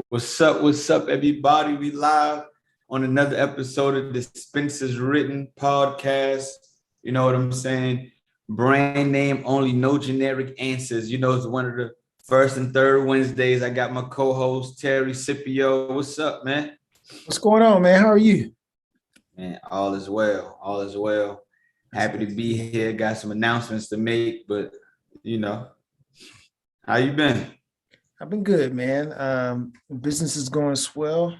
What's up, everybody? We live on another episode of Dispense Written podcast. You know what I'm saying? Brand name only, no generic answers. You know, it's one of the first and third Wednesdays. I got my co-host, Terry Scipio. What's up, man? What's going on, man? How are you? Man, all is well. All is well. Happy to be here. Got some announcements to make, but how you been? I've been good, man. Business is going swell.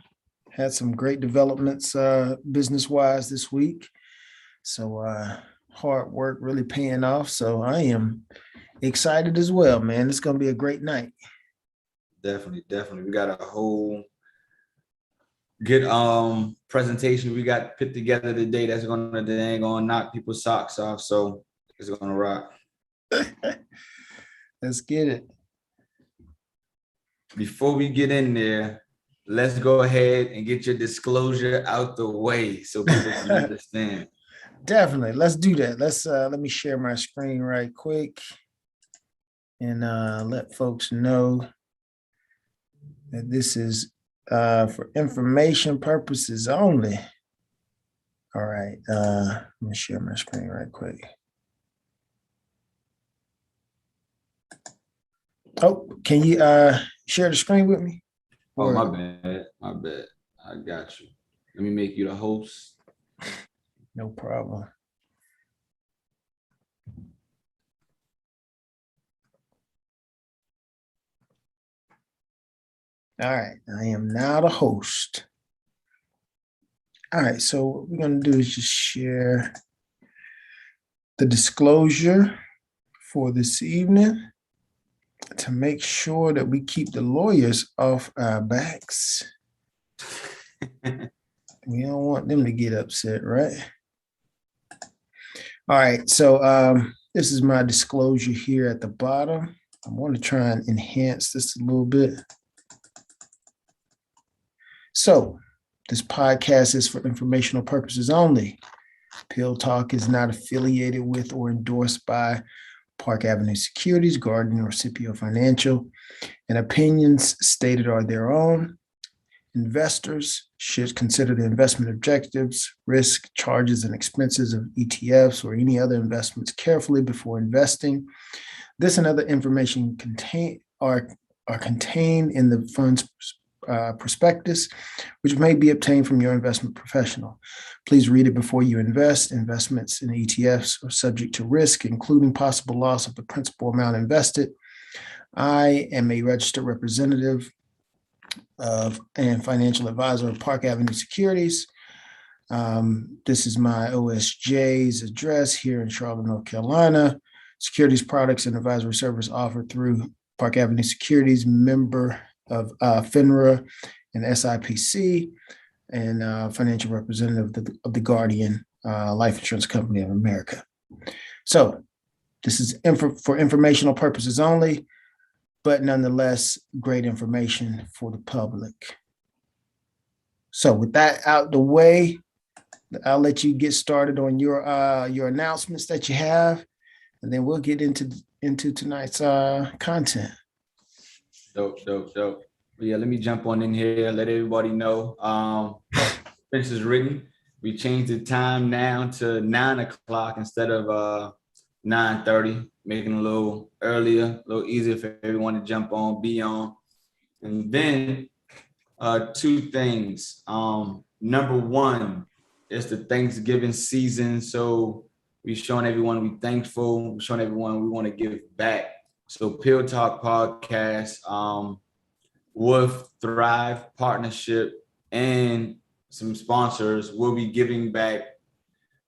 Had some great developments business-wise this week. So hard work really paying off. So I am excited as well, man. It's going to be a great night. Definitely. We got a whole good presentation we got put together today that's gonna knock people's socks off. So it's gonna rock. Let's get it. Before we get in there, let's go ahead and get your disclosure out the way so people can understand. Definitely. Let's do that. Let me share my screen right quick and let folks know that this is for information purposes only. All right. Let me share my screen right quick. Oh, can you share the screen with me? Oh, my bad. I got you. Let me make you the host. No problem. All right, I am now the host. All right, so what we're going to do is just share the disclosure for this evening to make sure that we keep the lawyers off our backs. We don't want them to get upset, right? All right, so this is my disclosure here at the bottom. I want to try and enhance this a little bit. So this podcast is for informational purposes only. Pill Talk is not affiliated with or endorsed by Park Avenue Securities, Guardian, or Scipio Financial, and opinions stated are their own. Investors should consider the investment objectives, risk, charges, and expenses of ETFs or any other investments carefully before investing. This and other information are contained in the fund's prospectus, which may be obtained from your investment professional. Please read it before you invest. Investments in ETFs are subject to risk, including possible loss of the principal amount invested. I am a registered representative and financial advisor of Park Avenue Securities. This is my OSJ's address here in Charlotte, North Carolina. Securities products and advisory service offered through Park Avenue Securities, member of FINRA and SIPC, and financial representative of the Guardian Life Insurance Company of America. So this is for informational purposes only, but nonetheless, great information for the public. So with that out the way, I'll let you get started on your announcements that you have, and then we'll get into tonight's content. Dope. Yeah, let me jump on in here, let everybody know. This is written. We changed the time now to 9 o'clock instead of 9:30, making it a little earlier, a little easier for everyone to jump on, be on. And then two things. Number one is the Thanksgiving season. So we're showing everyone we're thankful, we're showing everyone we want to give back. So Pill Talk Podcast, with Thrive Partnership and some sponsors will be giving back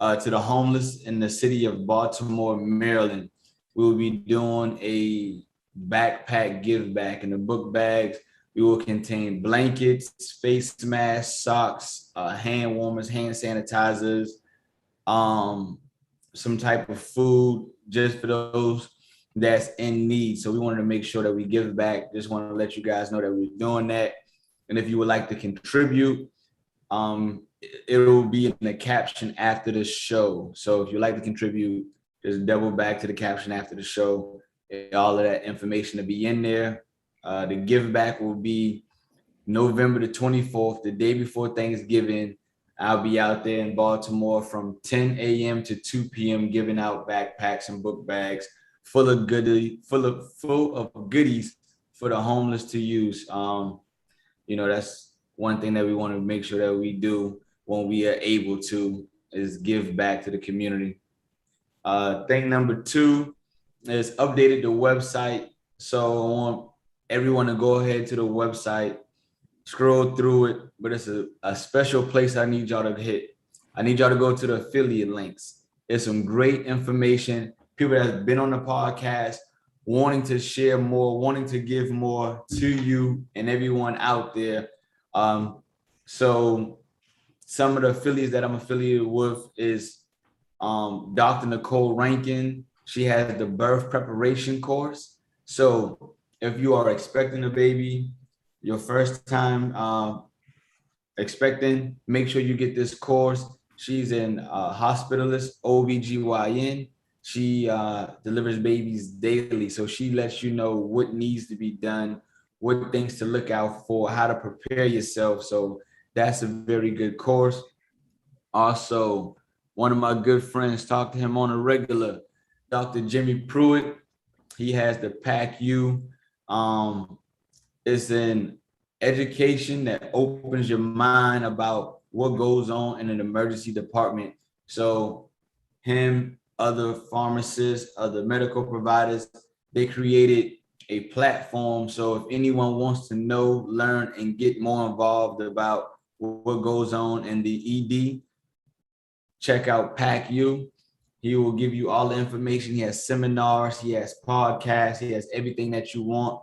to the homeless in the city of Baltimore, Maryland. We'll be doing a backpack give back. In the book bags, we will contain blankets, face masks, socks, hand warmers, hand sanitizers, some type of food just for those that's in need. So we wanted to make sure that we give back. Just want to let you guys know that we're doing that. And if you would like to contribute, it will be in the caption after the show. So if you like to contribute, just double back to the caption after the show. All of that information to be in there. The give back will be November the 24th, the day before Thanksgiving. I'll be out there in Baltimore from 10 a.m. to 2 p.m. giving out backpacks and book bags full of goodies for the homeless to use. That's one thing that we want to make sure that we do when we are able to is give back to the community. Thing number two is updated the website. So I want everyone to go ahead to the website, scroll through it, but it's a special place I need y'all to hit. I need y'all to go to the affiliate links. There's some great information. People that have been on the podcast wanting to share more, wanting to give more to you and everyone out there. So some of the affiliates that I'm affiliated with is Dr. Nicole Rankin. She has the birth preparation course. So if you are expecting a baby, your first time expecting, make sure you get this course. She's an hospitalist, OBGYN. She delivers babies daily. So she lets you know what needs to be done, what things to look out for, how to prepare yourself. So that's a very good course. Also, one of my good friends, talk to him on a regular, Dr. Jimmy Pruitt. He has the PAC-U. It's an education that opens your mind about what goes on in an emergency department. So him, other pharmacists, other medical providers, they created a platform. So if anyone wants to know, learn, and get more involved about what goes on in the ED, check out PAC-U. He will give you all the information. He has seminars, he has podcasts, he has everything that you want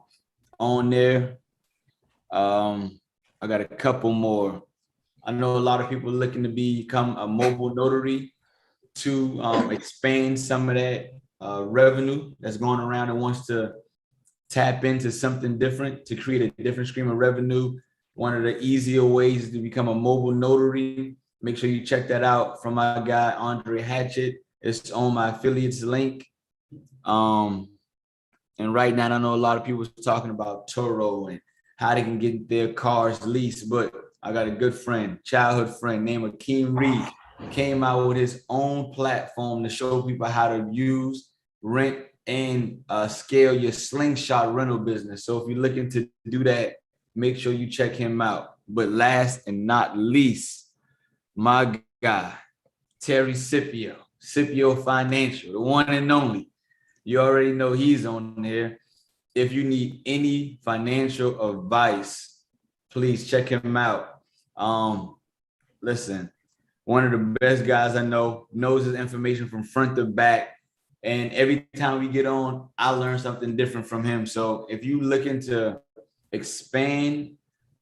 on there. I got a couple more. I know a lot of people looking to become a mobile notary to expand some of that revenue that's going around and wants to tap into something different to create a different stream of revenue. One of the easier ways to become a mobile notary. Make sure you check that out from my guy, Andre Hatchett. It's on my affiliates link. And right now, I know a lot of people talking about Turo and how they can get their cars leased, but I got a good friend, childhood friend named Akeem Reed, came out with his own platform to show people how to use, rent, and scale your slingshot rental business. So if you're looking to do that, make sure you check him out. But last and not least, my guy, Terry Scipio, Scipio Financial, the one and only. You already know he's on there. If you need any financial advice, please check him out. Listen, one of the best guys I know, knows his information from front to back. And every time we get on, I learn something different from him. So if you looking to expand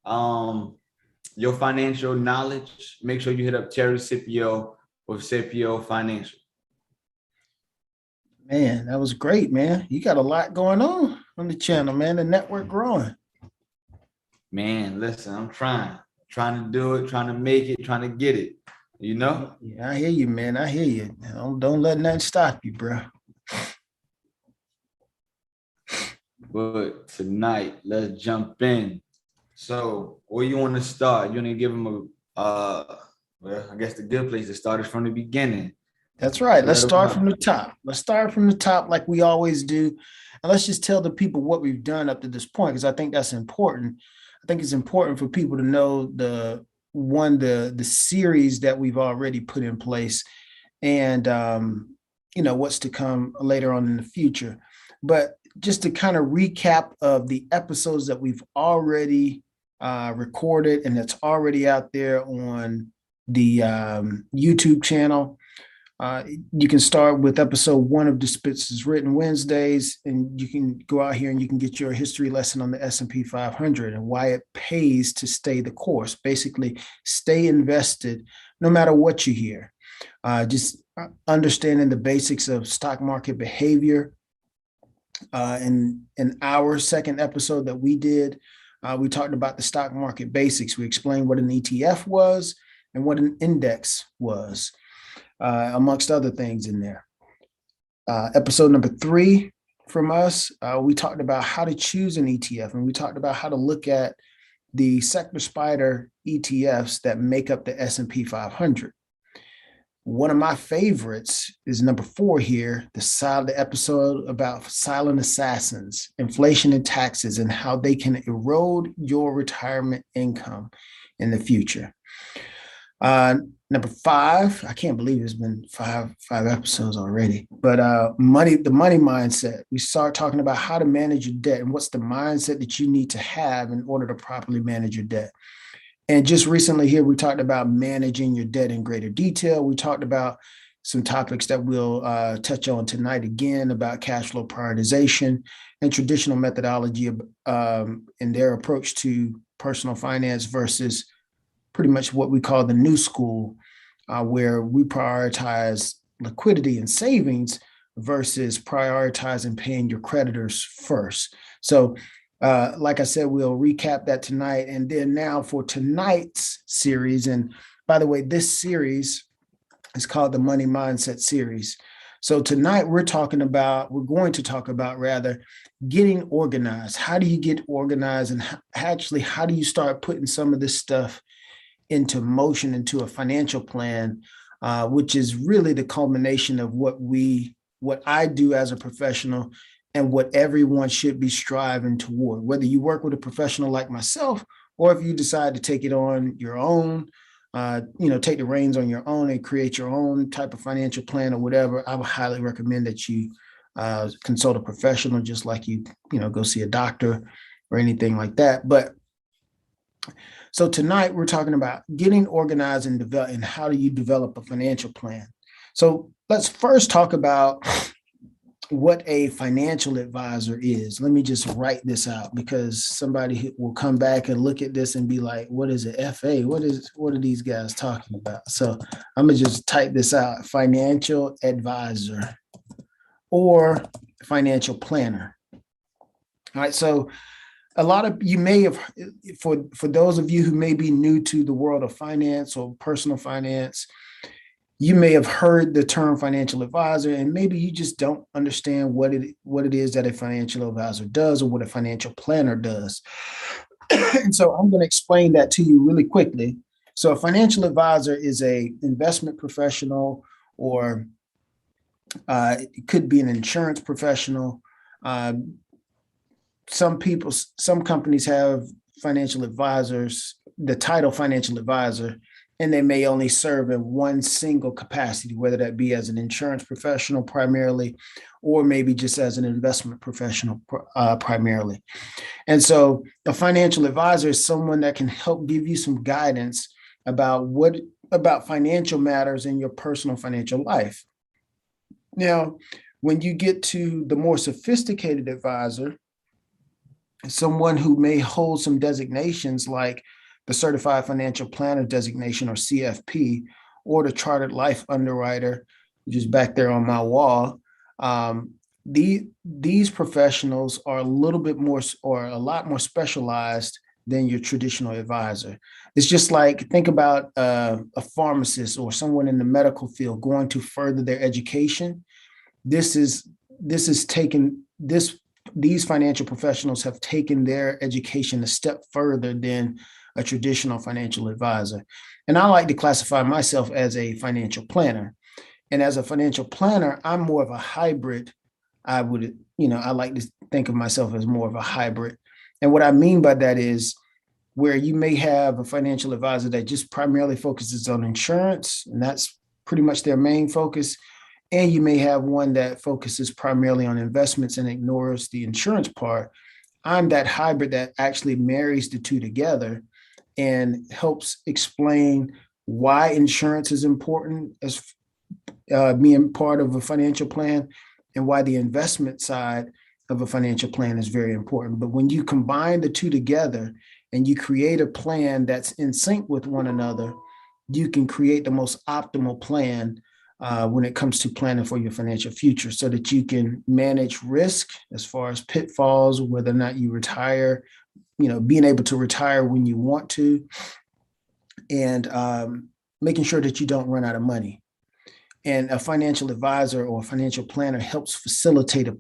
your financial knowledge, make sure you hit up Terry Scipio with Scipio Financial. Man, that was great, man. You got a lot going on the channel, man. The network growing. Man, listen, I'm trying to do it, trying to make it, trying to get it. You know? Yeah, I hear you, man. I hear you. Don't let nothing stop you, bro. But tonight, let's jump in. So, where you want to start? You want to give them well, I guess the good place to start is from the beginning. That's right. Let's start from the top. Let's start from the top like we always do. And let's just tell the people what we've done up to this point, because I think that's important. I think it's important for people to know the series that we've already put in place and, what's to come later on in the future. But just to kind of recap of the episodes that we've already recorded and that's already out there on the YouTube channel. You can start with episode 1 of Dispense Written Wednesdays, and you can go out here and you can get your history lesson on the S&P 500 and why it pays to stay the course. Basically, stay invested no matter what you hear. Just understanding the basics of stock market behavior. In our second episode that we did, we talked about the stock market basics. We explained what an ETF was and what an index was. Amongst other things in there. Episode number 3 from us, we talked about how to choose an ETF, and we talked about how to look at the sector spider ETFs that make up the S&P 500. One of my favorites is number 4 here, the episode about silent assassins, inflation and taxes, and how they can erode your retirement income in the future. Number 5, I can't believe it's been five episodes already, but the money mindset. We start talking about how to manage your debt and what's the mindset that you need to have in order to properly manage your debt. And just recently here, we talked about managing your debt in greater detail. We talked about some topics that we'll touch on tonight again about cash flow prioritization and traditional methodology in their approach to personal finance versus pretty much what we call the new school, where we prioritize liquidity and savings versus prioritizing paying your creditors first. So like I said, we'll recap that tonight. And then now for tonight's series, and by the way, this series is called the Money Mindset Series. So tonight we're going to talk about getting organized. How do you get organized, and actually how do you start putting some of this stuff into motion, into a financial plan, which is really the culmination of what I do as a professional and what everyone should be striving toward, whether you work with a professional like myself, or if you decide to take it on your own, take the reins on your own and create your own type of financial plan or whatever. I would highly recommend that you consult a professional, just like you go see a doctor or anything like that. But so tonight we're talking about getting organized and how do you develop a financial plan. So let's first talk about what a financial advisor is. Let me just write this out, because somebody will come back and look at this and be like, what is it? FA? What are these guys talking about? So I'm gonna just type this out: financial advisor or financial planner. All right. So a lot of you may have, for those of you who may be new to the world of finance or personal finance, you may have heard the term financial advisor, and maybe you just don't understand what it is that a financial advisor does or what a financial planner does. And so I'm going to explain that to you really quickly. So a financial advisor is a investment professional, or it could be an insurance professional. Some companies have financial advisors, the title financial advisor, and they may only serve in one single capacity, whether that be as an insurance professional primarily, or maybe just as an investment professional primarily. And so a financial advisor is someone that can help give you some guidance about financial matters in your personal financial life. Now, when you get to the more sophisticated advisor, someone who may hold some designations like the Certified Financial Planner designation, or CFP, or the Chartered Life Underwriter, which is back there on my wall. These professionals are a lot more specialized than your traditional advisor. It's just like, think about a pharmacist or someone in the medical field going to further their education. These financial professionals have taken their education a step further than a traditional financial advisor. And I like to classify myself as a financial planner. And as a financial planner, I'm more of a hybrid. I like to think of myself as more of a hybrid. And what I mean by that is, where you may have a financial advisor that just primarily focuses on insurance, and that's pretty much their main focus. And you may have one that focuses primarily on investments and ignores the insurance part. I'm that hybrid that actually marries the two together and helps explain why insurance is important as being part of a financial plan, and why the investment side of a financial plan is very important. But when you combine the two together and you create a plan that's in sync with one another, you can create the most optimal plan when it comes to planning for your financial future, so that you can manage risk as far as pitfalls, whether or not you retire, being able to retire when you want to, and making sure that you don't run out of money. And a financial advisor or a financial planner helps facilitate a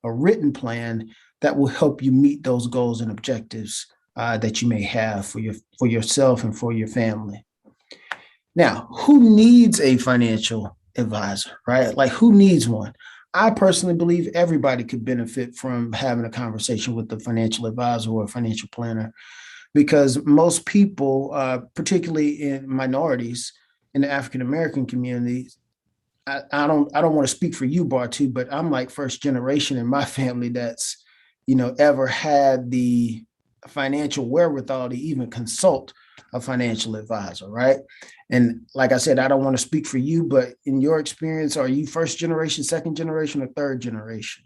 written plan that will help you meet those goals and objectives that you may have for yourself and for your family. Now, who needs a financial advisor, right? Like, who needs one? I personally believe everybody could benefit from having a conversation with a financial advisor or a financial planner, because most people, particularly in minorities in the African American community, I don't want to speak for you, Bartu, but I'm like first generation in my family that's, ever had the financial wherewithal to even consult a financial advisor, right? And like I said, I don't want to speak for you, but in your experience, are you first generation, second generation, or third generation?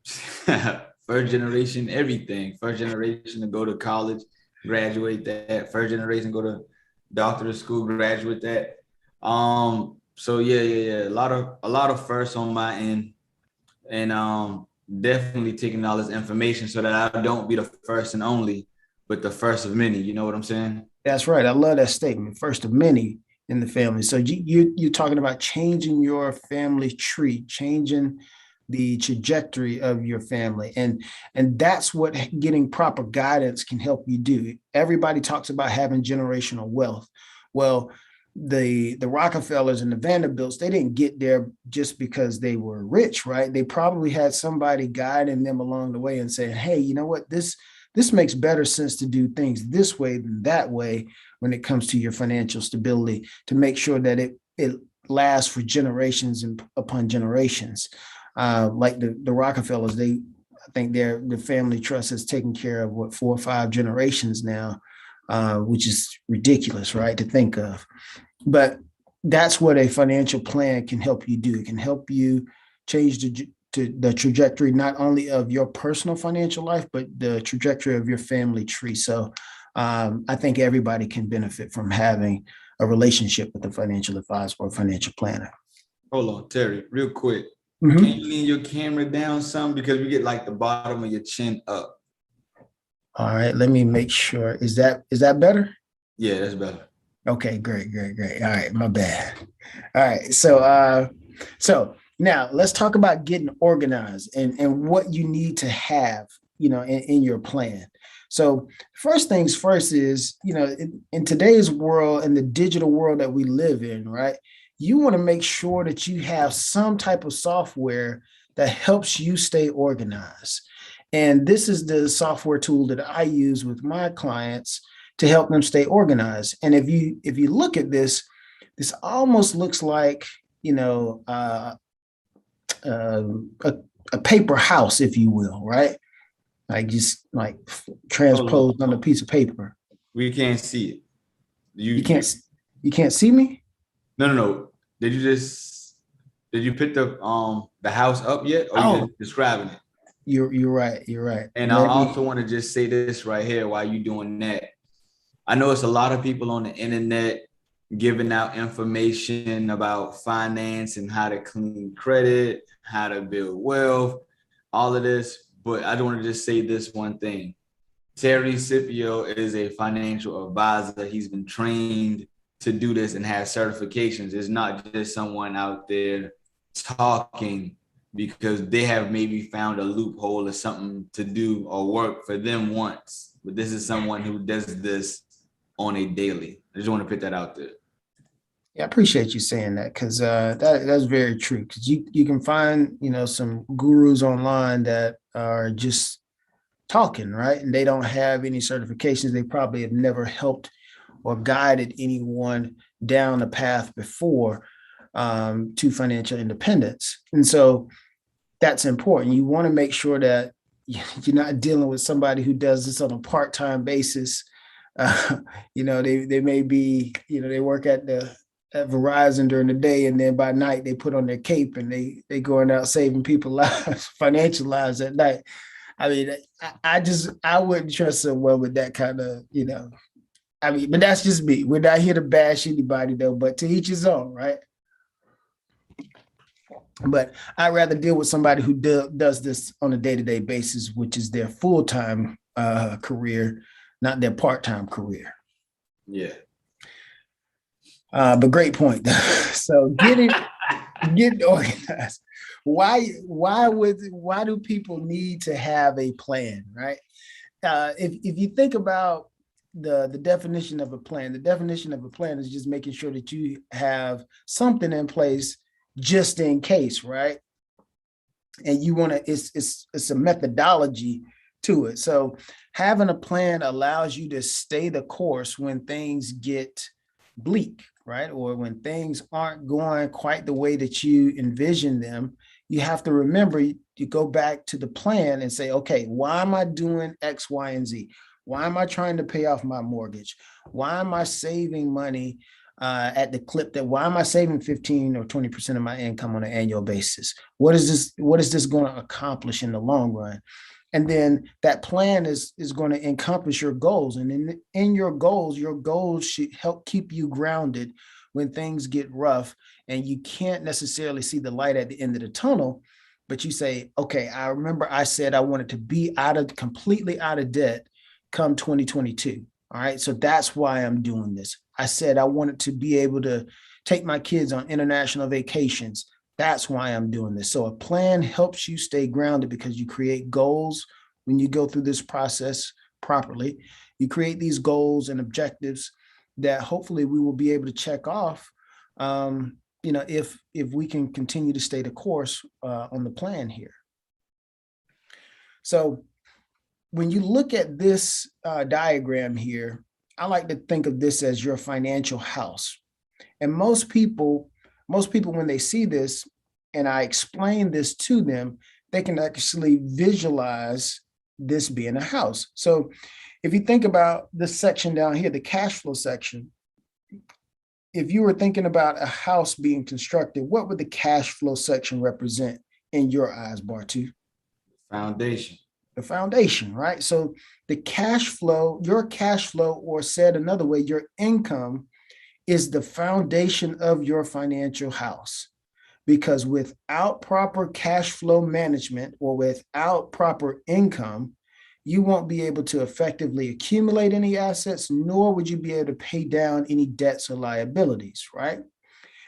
First generation, everything. First generation to go to college, graduate that. First generation go to doctorate school, graduate that. So yeah. A lot of firsts on my end, and definitely taking all this information so that I don't be the first and only, but the first of many. You know what I'm saying? That's right. I love that statement. First of many in the family. So you're talking about changing your family tree, changing the trajectory of your family, and that's what getting proper guidance can help you do. Everybody talks about having generational wealth. Well, the Rockefellers and the Vanderbilts, they didn't get there just because they were rich, right? They probably had somebody guiding them along the way and saying, hey, you know what, this makes better sense to do things this way than that way when it comes to your financial stability, to make sure that it lasts for generations and upon generations. Like the Rockefellers, I think the family trust has taken care of 4 or 5 generations now, which is ridiculous, right, to think of. But that's what a financial plan can help you do. It can help you change the trajectory, not only of your personal financial life, but the trajectory of your family tree. So I think everybody can benefit from having a relationship with a financial advisor or a financial planner. Hold on, Terry, real quick. Mm-hmm. Can you lean your camera down some, because we get like the bottom of your chin up? All right, let me make sure. Is that better? Yeah, that's better. Okay, great. All right, my bad. All right, so now let's talk about getting organized and what you need to have, in your plan. So first things first is, in today's world, in the digital world that we live in, right? You want to make sure that you have some type of software that helps you stay organized. And this is the software tool that I use with my clients to help them stay organized. And if you look at this almost looks like, a paper house, if you will, right? Like just like transposed on a piece of paper. We can't see it. You can't see me? No. Did you put the house up yet, or you just describing it? You're right. And I also want to just say this right here while you doing that. I know it's a lot of people on the internet giving out information about finance and how to clean credit, how to build wealth, all of this. But I want to just say this one thing. Terry Scipio is a financial advisor. He's been trained to do this and has certifications. It's not just someone out there talking because they have maybe found a loophole or something to do or work for them once. But this is someone who does this on a daily. I just want to put that out there. Yeah, I appreciate you saying that, because that's very true. Because you can find some gurus online that are just talking, right, and they don't have any certifications. They probably have never helped or guided anyone down the path before to financial independence, and so that's important. You want to make sure that you're not dealing with somebody who does this on a part-time basis. They may be, they work at Verizon during the day, and then by night they put on their cape and they going out saving people lives, financial lives at night. I mean, I wouldn't trust someone with that kind of, but that's just me. We're not here to bash anybody though, but to each his own, right? But I'd rather deal with somebody who does this on a day-to-day basis, which is their full-time career, not their part-time career. Yeah. But great point. So getting organized. Why do people need to have a plan, right? if you think about the definition of a plan, the definition of a plan is just making sure that you have something in place just in case, right? And you want to, it's a methodology to it. So having a plan allows you to stay the course when things get bleak, right? Or when things aren't going quite the way that you envision them. You have to remember, you go back to the plan and say, okay, why am I doing X, Y, and Z? Why am I trying to pay off my mortgage? Why am I saving money at the clip that, why am I saving 15 or 20% of my income on an annual basis? What is this going to accomplish in the long run? And then that plan is going to encompass your goals. And in your goals should help keep you grounded when things get rough and you can't necessarily see the light at the end of the tunnel. But you say, okay, I remember I said I wanted to be completely out of debt come 2022. All right. So that's why I'm doing this. I said I wanted to be able to take my kids on international vacations. That's why I'm doing this. So a plan helps you stay grounded because you create goals when you go through this process properly. You create these goals and objectives that hopefully we will be able to check off. If we can continue to stay the course on the plan here. So when you look at this diagram here, I like to think of this as your financial house. And most people, when they see this and I explain this to them, they can actually visualize this being a house. So if you think about this section down here, the cash flow section, if you were thinking about a house being constructed, what would the cash flow section represent in your eyes, Bartu? Foundation. The foundation, right? So the cash flow, your cash flow, or said another way, your income is the foundation of your financial house. Because without proper cash flow management or without proper income, you won't be able to effectively accumulate any assets, nor would you be able to pay down any debts or liabilities, right?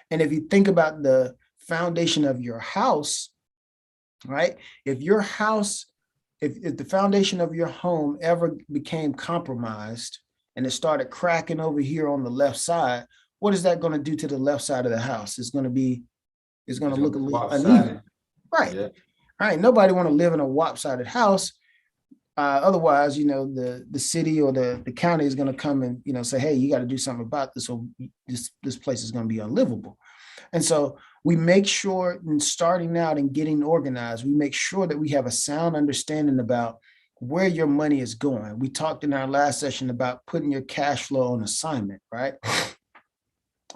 And if you think about the foundation of your house, right? If the foundation of your home ever became compromised and it started cracking over here on the left side, what is that going to do to the left side of the house? It's going to look a little uneven. Right. Yeah. All right. Nobody want to live in a lopsided house. Otherwise, the city or the county is going to come and, say, hey, you got to do something about this, or this place is going to be unlivable. And so we make sure in starting out and getting organized, we make sure that we have a sound understanding about where your money is going. We talked in our last session about putting your cash flow on assignment, right?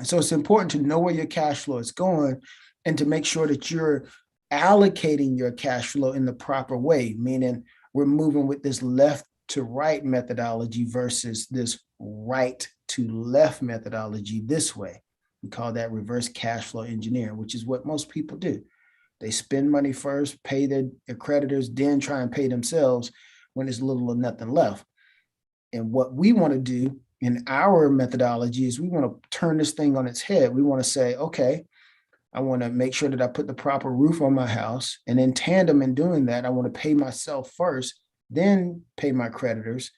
So it's important to know where your cash flow is going and to make sure that you're allocating your cash flow in the proper way, meaning we're moving with this left to right methodology versus this right to left methodology this way. We call that reverse cash flow engineering, which is what most people do. They spend money first, pay their creditors, then try and pay themselves when there's little or nothing left. And what we want to do in our methodology is we want to turn this thing on its head. We want to say, okay, I want to make sure that I put the proper roof on my house. And in tandem in doing that, I want to pay myself first, then pay my creditors.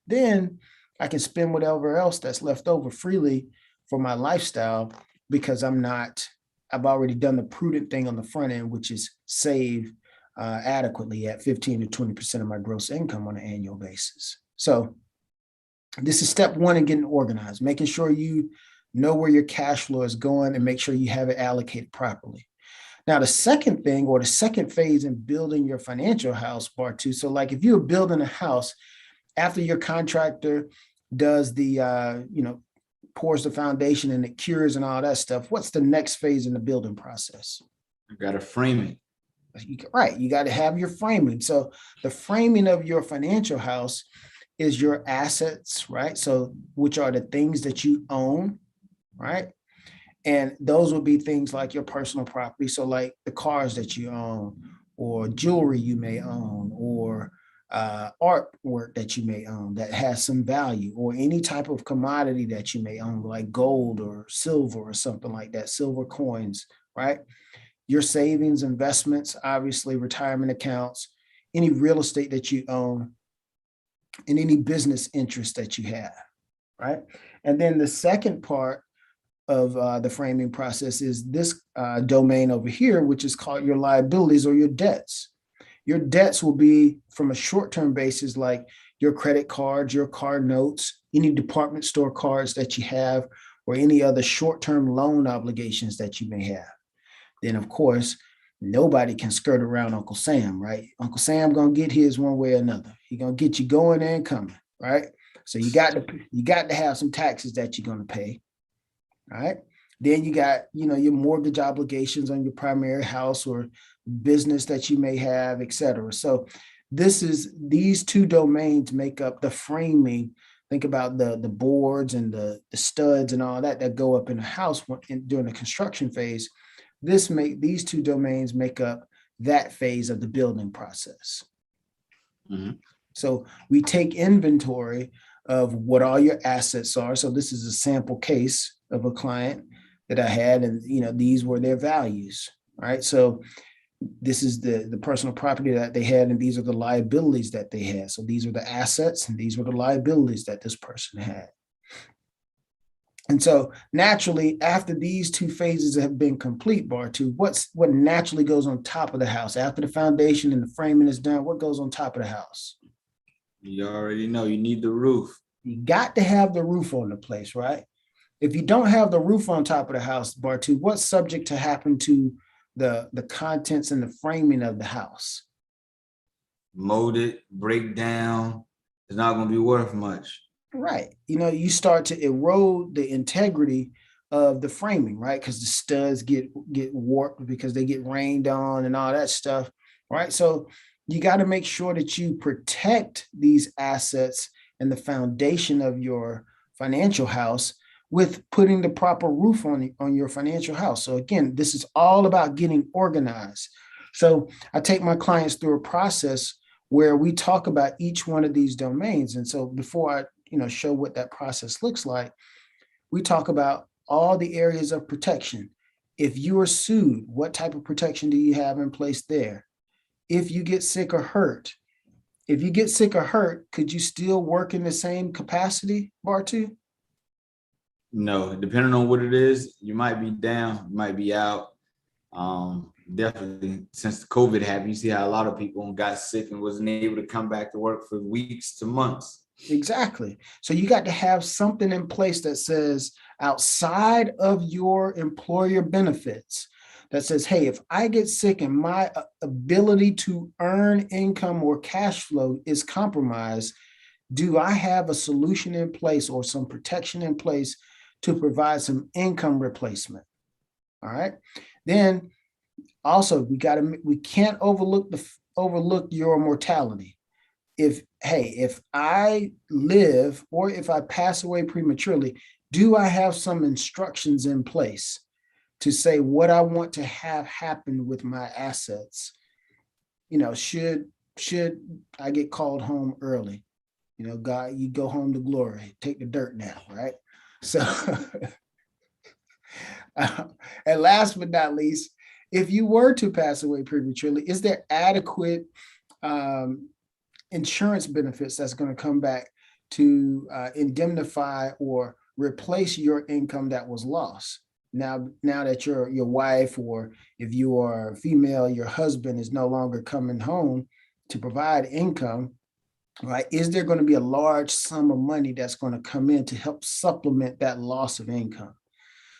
Then I can spend whatever else that's left over freely for my lifestyle because I've already done the prudent thing on the front end, which is save adequately at 15 to 20% of my gross income on an annual basis. So this is step one in getting organized, making sure you know where your cash flow is going and make sure you have it allocated properly. Now, the second thing, or the second phase in building your financial house, Bartu. So like if you're building a house, after your contractor does the, pours the foundation and it cures and all that stuff, what's the next phase in the building process? You got to frame it. Right. You got to have your framing. So the framing of your financial house is your assets, right? So which are the things that you own, right? And those would be things like your personal property. So like the cars that you own, or jewelry you may own, or artwork that you may own that has some value, or any type of commodity that you may own, like gold or silver or something like that, silver coins, right? Your savings, investments, obviously retirement accounts, any real estate that you own, and any business interest that you have, right? And then the second part of the framing process is this domain over here, which is called your liabilities or your debts. Your debts will be from a short-term basis, like your credit cards, your car notes, any department store cards that you have, or any other short-term loan obligations that you may have. Then, of course, nobody can skirt around Uncle Sam, right? Uncle Sam gonna get his one way or another. He gonna get you going and coming, right? So you got to have some taxes that you're gonna pay, right? Then you got, your mortgage obligations on your primary house or business that you may have, et cetera. So these two domains make up the framing. Think about the boards and the studs and all that go up in a house during the construction phase. These two domains make up that phase of the building process. Mm-hmm. So we take inventory of what all your assets are. So this is a sample case of a client that I had, and these were their values, right? So this is the personal property that they had, and these are the liabilities that they had. So these are the assets, and these were the liabilities that this person had. And so naturally, after these two phases have been complete, Bartu, what naturally goes on top of the house? After the foundation and the framing is done, what goes on top of the house? You already know, you need the roof. You got to have the roof on the place, right? If you don't have the roof on top of the house, Bartu, what's subject to happen to the contents and the framing of the house? Mold it, break down. It's not going to be worth much. Right. You start to erode the integrity of the framing, right? Because the studs get warped because they get rained on and all that stuff, right? So you got to make sure that you protect these assets and the foundation of your financial house with putting the proper roof on your financial house. So again, this is all about getting organized. So I take my clients through a process where we talk about each one of these domains. And so before I show what that process looks like, we talk about all the areas of protection. If you are sued, what type of protection do you have in place there? If you get sick or hurt, could you still work in the same capacity, Bartu? No, depending on what it is, you might be down, you might be out. Definitely, since COVID happened, you see how a lot of people got sick and wasn't able to come back to work for weeks to months. Exactly. So you got to have something in place that says, outside of your employer benefits, that says, hey, if I get sick and my ability to earn income or cash flow is compromised, do I have a solution in place or some protection in place to provide some income replacement? All right. Then also we can't overlook your mortality. If I live or if I pass away prematurely, do I have some instructions in place to say what I want to have happen with my assets? Should I get called home early? God, you go home to glory, take the dirt now, right? So, and last but not least, if you were to pass away prematurely, is there adequate insurance benefits that's going to come back to indemnify or replace your income that was lost? Now that your wife, or if you are female, your husband is no longer coming home to provide income, right? Is there going to be a large sum of money that's going to come in to help supplement that loss of income?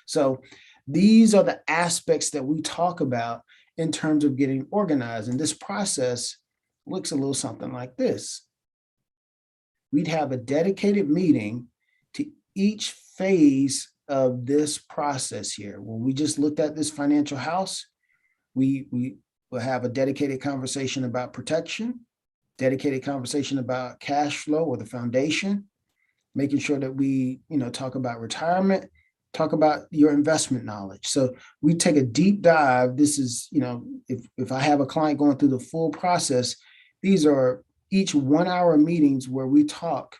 So these are the aspects that we talk about in terms of getting organized. And this process looks a little something like this. We'd have a dedicated meeting to each phase of this process here. When we just looked at this financial house, we will have a dedicated conversation about protection, dedicated conversation about cash flow or the foundation, making sure that we, talk about retirement, talk about your investment knowledge. So we take a deep dive. This is, if I have a client going through the full process, these are each 1 hour meetings where we talk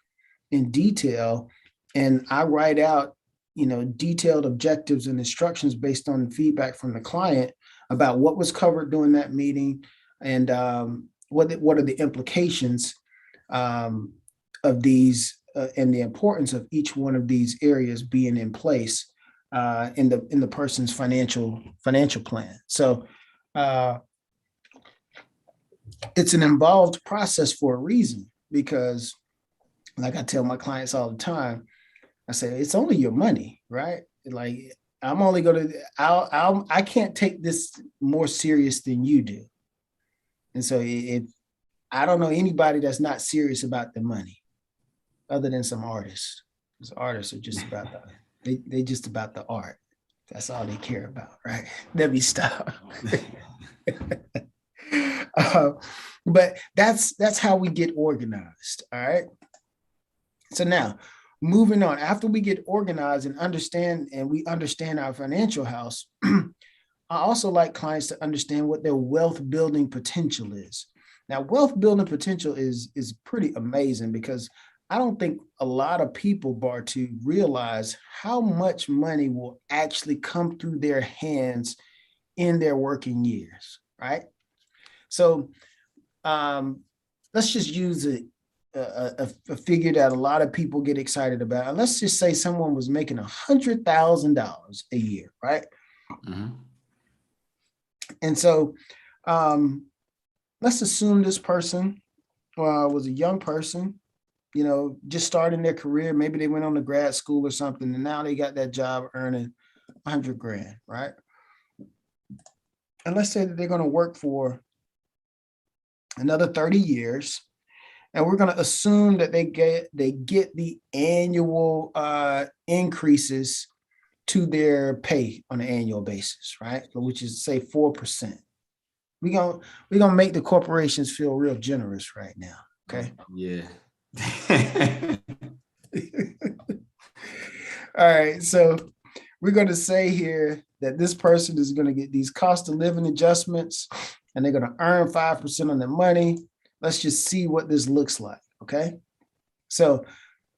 in detail, and I write out, detailed objectives and instructions based on feedback from the client about what was covered during that meeting and what are the implications of these and the importance of each one of these areas being in place in the person's financial plan. So it's an involved process for a reason, because like I tell my clients all the time, I say, it's only your money, right? Like, I'm only going to, I can't take this more serious than you do. And so if I don't know anybody that's not serious about the money other than some artists, because artists are just about they just about the art. That's all they care about, right? Let me stop. But that's how we get organized. All right. So now, moving on, after we get organized and we understand our financial house, I also like clients to understand what their wealth building potential is. Now, wealth building potential is pretty amazing, because I don't think a lot of people, Bartu, realize how much money will actually come through their hands in their working years, right? So let's just use a figure that a lot of people get excited about. And let's just say someone was making $100,000 a year, right? Mm-hmm. And so let's assume this person was a young person, just starting their career. Maybe they went on to grad school or something, and now they got that job earning 100 grand, right? And let's say that they're going to work for another 30 years. And we're going to assume that they get the annual increases to their pay on an annual basis, right? Which is, say, 4%. We're gonna make the corporations feel real generous right now. Okay. Yeah. All right. So we're going to say here that this person is going to get these cost of living adjustments, and they're going to earn 5% on their money. Let's just see what this looks like. Okay. So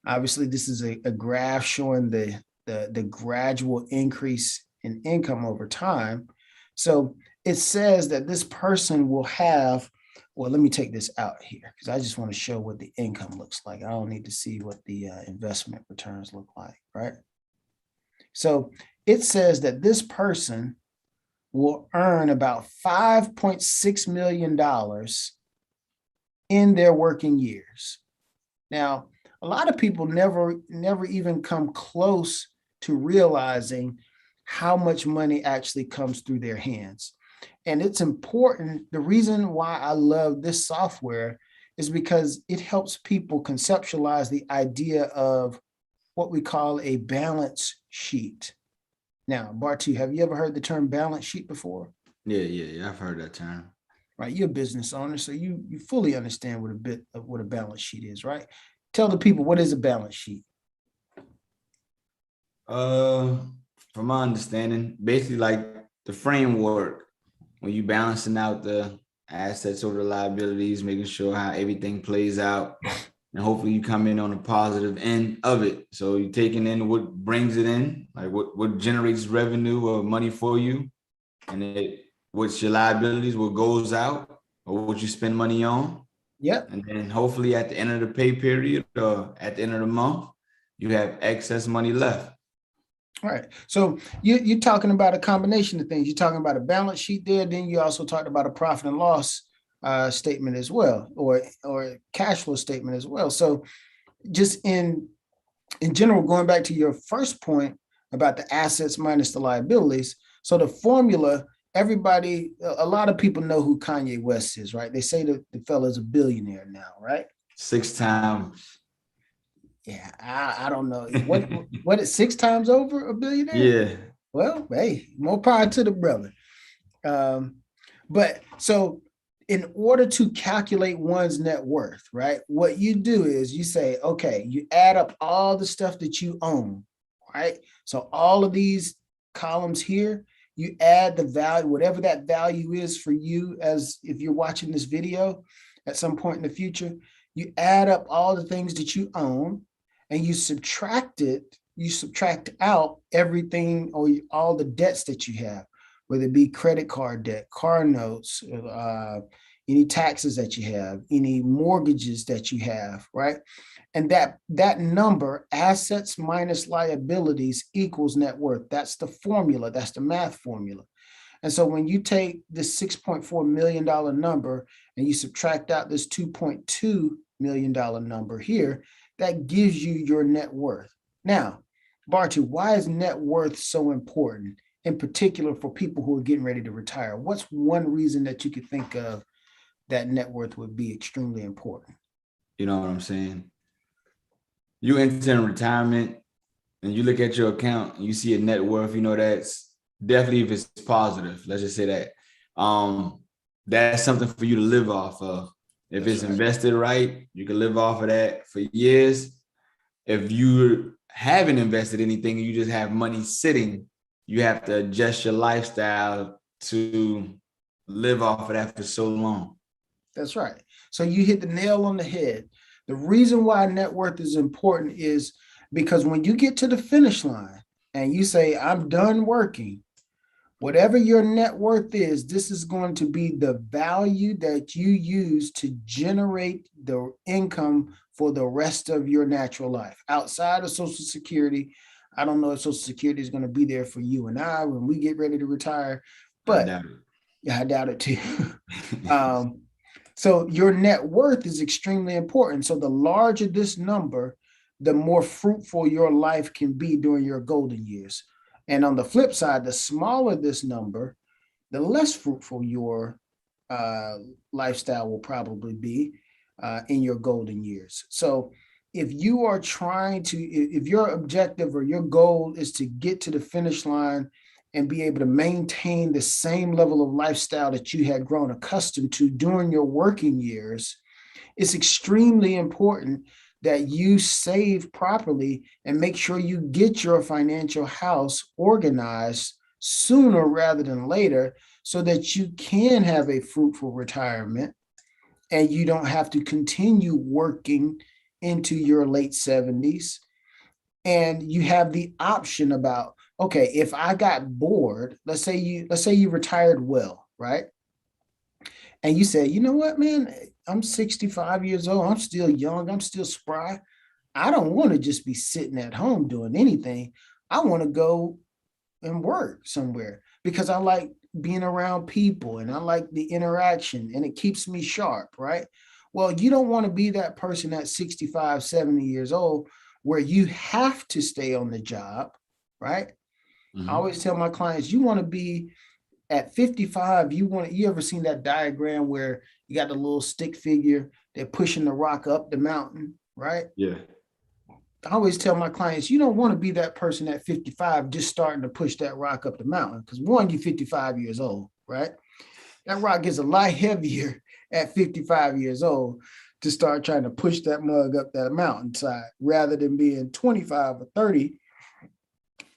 obviously this is a graph showing the gradual increase in income over time. So it says that this person will have, well, let me take this out here because I just want to show what the income looks like. I don't need to see what the investment returns look like, right? So it says that this person will earn about $5.6 million in their working years. Now, a lot of people never even come close to realizing how much money actually comes through their hands. And it's important. The reason why I love this software is because it helps people conceptualize the idea of what we call a balance sheet. Now, Bartu, have you ever heard the term balance sheet before? Yeah. I've heard that term. Right, you're a business owner, so you fully understand what a balance sheet is, right? Tell the people, what is a balance sheet? From my understanding, basically like the framework when you balancing out the assets or the liabilities, making sure how everything plays out, and hopefully you come in on a positive end of it. So you're taking in what brings it in, like what generates revenue or money for you, and what's your liabilities, what goes out, or what you spend money on. Yep. And then hopefully at the end of the pay period or at the end of the month, you have excess money left. All right. So you're talking about a combination of things. You're talking about a balance sheet there. Then you also talked about a profit and loss statement as well, or cash flow statement as well. So just in general, going back to your first point about the assets minus the liabilities. So the formula, a lot of people know who Kanye West is, right? They say that the fella's a billionaire now, right? 6 times. Yeah, I don't know. What is 6 times over a billionaire? Yeah. Well, hey, more power to the brother. But so in order to calculate one's net worth, right, what you do is you say, okay, you add up all the stuff that you own, right? So all of these columns here, you add the value, whatever that value is for you, as if you're watching this video at some point in the future, you add up all the things that you own and you subtract out everything or all the debts that you have, whether it be credit card debt, car notes, any taxes that you have, any mortgages that you have, right? And that number, assets minus liabilities equals net worth. That's the formula. That's the math formula. And so when you take this $6.4 million number and you subtract out this $2.2 million number here, that gives you your net worth. Now, Barty, why is net worth so important, in particular for people who are getting ready to retire? What's one reason that you could think of that net worth would be extremely important? You know what I'm saying? You enter in retirement and you look at your account and you see a net worth, that's definitely, if it's positive, let's just say that. That's something for you to live off of. If it's invested right, you can live off of that for years. If you haven't invested anything and you just have money sitting, you have to adjust your lifestyle to live off of that for so long. That's right. So you hit the nail on the head. The reason why net worth is important is because when you get to the finish line and you say, I'm done working, whatever your net worth is, this is going to be the value that you use to generate the income for the rest of your natural life. Outside of Social Security, I don't know if Social Security is going to be there for you and I when we get ready to retire, but I doubt it too. So your net worth is extremely important. So the larger this number, the more fruitful your life can be during your golden years. And on the flip side, the smaller this number, the less fruitful your lifestyle will probably be in your golden years. So if you are trying to, if your objective or your goal is to get to the finish line and be able to maintain the same level of lifestyle that you had grown accustomed to during your working years, it's extremely important that you save properly and make sure you get your financial house organized sooner rather than later so that you can have a fruitful retirement and you don't have to continue working into your late 70s. And you have the option about, okay, if I got bored, let's say you retired well, right? And you say, you know what, man, I'm 65 years old. I'm still young. I'm still spry. I don't want to just be sitting at home doing anything. I want to go and work somewhere because I like being around people and I like the interaction and it keeps me sharp, right? Well, you don't want to be that person at 65, 70 years old where you have to stay on the job, right? Mm-hmm. I always tell my clients, you want to be at 55, you ever seen that diagram where you got the little stick figure, they're pushing the rock up the mountain, right? Yeah. I always tell my clients, you don't want to be that person at 55 just starting to push that rock up the mountain because one, you're 55 years old, right? That rock gets a lot heavier at 55 years old to start trying to push that mug up that mountainside rather than being 25 or 30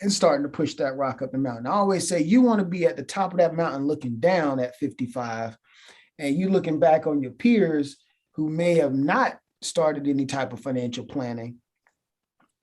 and starting to push that rock up the mountain. I always say you want to be at the top of that mountain looking down at 55 and you looking back on your peers who may have not started any type of financial planning.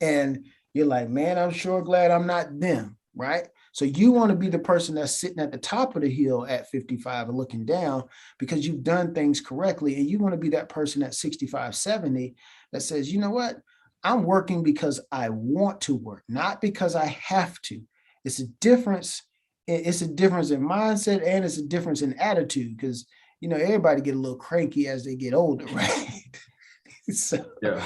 And you're like, man, I'm sure glad I'm not them, right? So you want to be the person that's sitting at the top of the hill at 55 and looking down because you've done things correctly. And you want to be that person at 65, 70 that says, you know what? I'm working because I want to work, not because I have to. It's a difference. It's a difference in mindset and it's a difference in attitude because, everybody get a little cranky as they get older, right? So, yeah.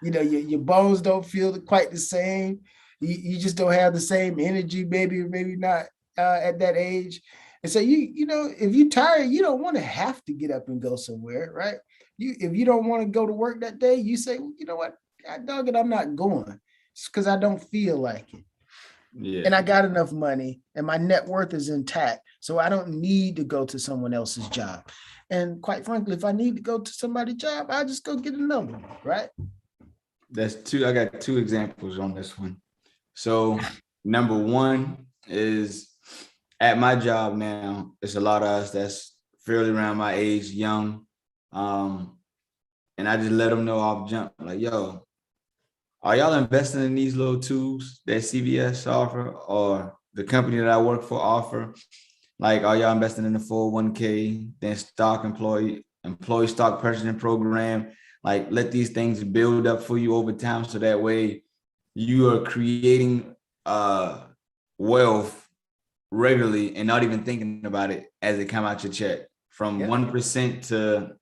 Your bones don't feel quite the same. You just don't have the same energy, maybe not at that age. And so if you're tired, you don't want to have to get up and go somewhere, right? If you don't want to go to work that day, you say, well, you know what, God dog it, I'm not going. It's because I don't feel like it. Yeah. And I got enough money and my net worth is intact. So I don't need to go to someone else's job. And quite frankly, if I need to go to somebody's job, I just go get another one, right? I got two examples on this one. So number one is at my job now, it's a lot of us that's fairly around my age, young. And I just let them know off jump, like, yo, are y'all investing in these little tools that CVS offer or the company that I work for offer? Like, are y'all investing in the 401k, then employee stock purchasing program? Like, let these things build up for you over time, so that way you are creating wealth regularly and not even thinking about it as it come out your check. From 1% to,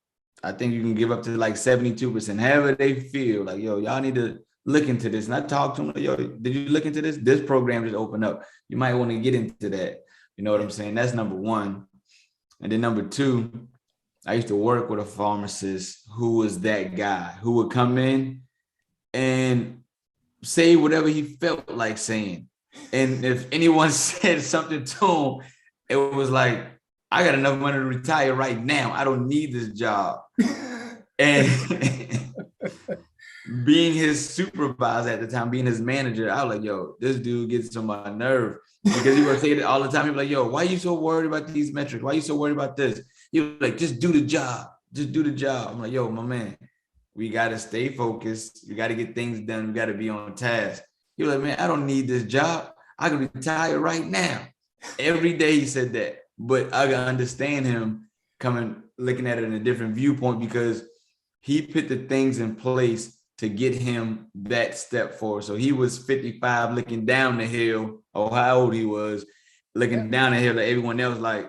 I think you can give up to like 72%, however they feel. Like, yo, y'all need to look into this. And I talk to them, like, yo, did you look into this? This program just opened up. You might want to get into that. You know what I'm saying? That's number one. And then number two, I used to work with a pharmacist who was that guy who would come in and say whatever he felt like saying. And if anyone said something to him, it was like, I got enough money to retire right now. I don't need this job. And being his supervisor at the time, being his manager, I was like, yo, this dude gets on my nerve, because he would say it all the time. He was like, yo, why are you so worried about these metrics? Why are you so worried about this? He was like, just do the job. Just do the job. I'm like, yo, my man, we got to stay focused. We got to get things done. We got to be on task. He was like, man, I don't need this job. I can retire right now. Every day he said that. But I can understand him looking at it in a different viewpoint, because he put the things in place to get him that step forward. So he was 55 looking down the hill, or how old he was, looking down the hill at everyone else, like,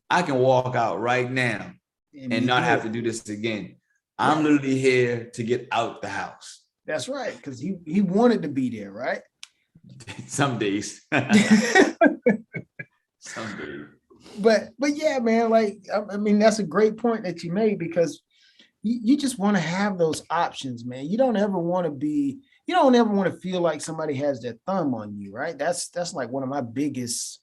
I can walk out right now and not have to do this again. I'm literally here to get out the house. That's right, because he wanted to be there, right? Some days. Some days. But yeah, man, like, I mean, that's a great point that you made, because you just want to have those options, man. You don't ever want to feel like somebody has their thumb on you, right? That's like one of my biggest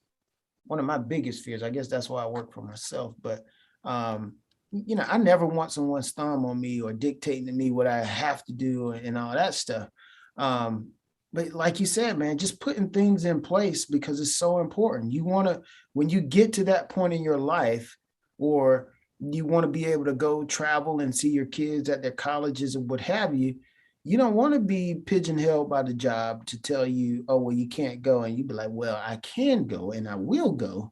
fears. I guess that's why I work for myself. But I never want someone's thumb on me or dictating to me what I have to do and all that stuff. But like you said, man, just putting things in place, because it's so important. When you get to that point in your life, or you want to be able to go travel and see your kids at their colleges and what have you, you don't want to be pigeonholed by the job to tell you, oh, well, you can't go. And you be like, well, I can go and I will go,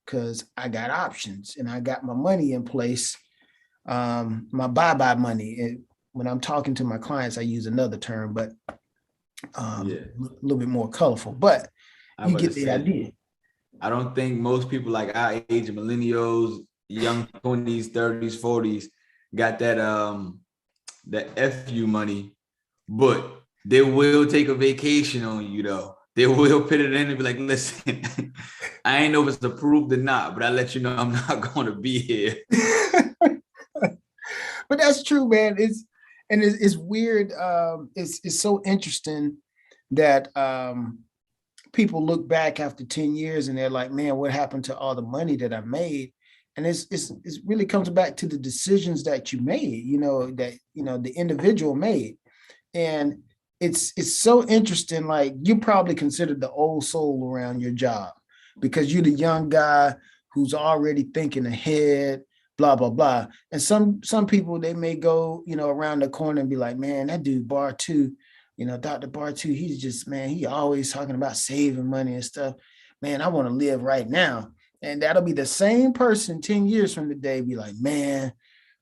because I got options and I got my money in place, my bye-bye money. And when I'm talking to my clients, I use another term, but a little bit more colorful, but you get the idea. I don't think most people like our age, millennials, young 20s, 30s, 40s, got that FU money, but they will take a vacation on you though. They will put it in and be like, listen, I ain't know if it's approved or not, but I let you know I'm not going to be here. But that's true, man. It's weird. It's so interesting that people look back after 10 years and they're like, man, what happened to all the money that I made? And it really comes back to the decisions that you made, the individual made. And it's so interesting. Like, you probably considered the old soul around your job, because you're the young guy who's already thinking ahead, blah, blah, blah. And some people, they may go, around the corner and be like, man, that dude Bar 2, Dr. Bar 2, he's just, man, he always talking about saving money and stuff. Man, I want to live right now. And that'll be the same person 10 years from today, be like, man,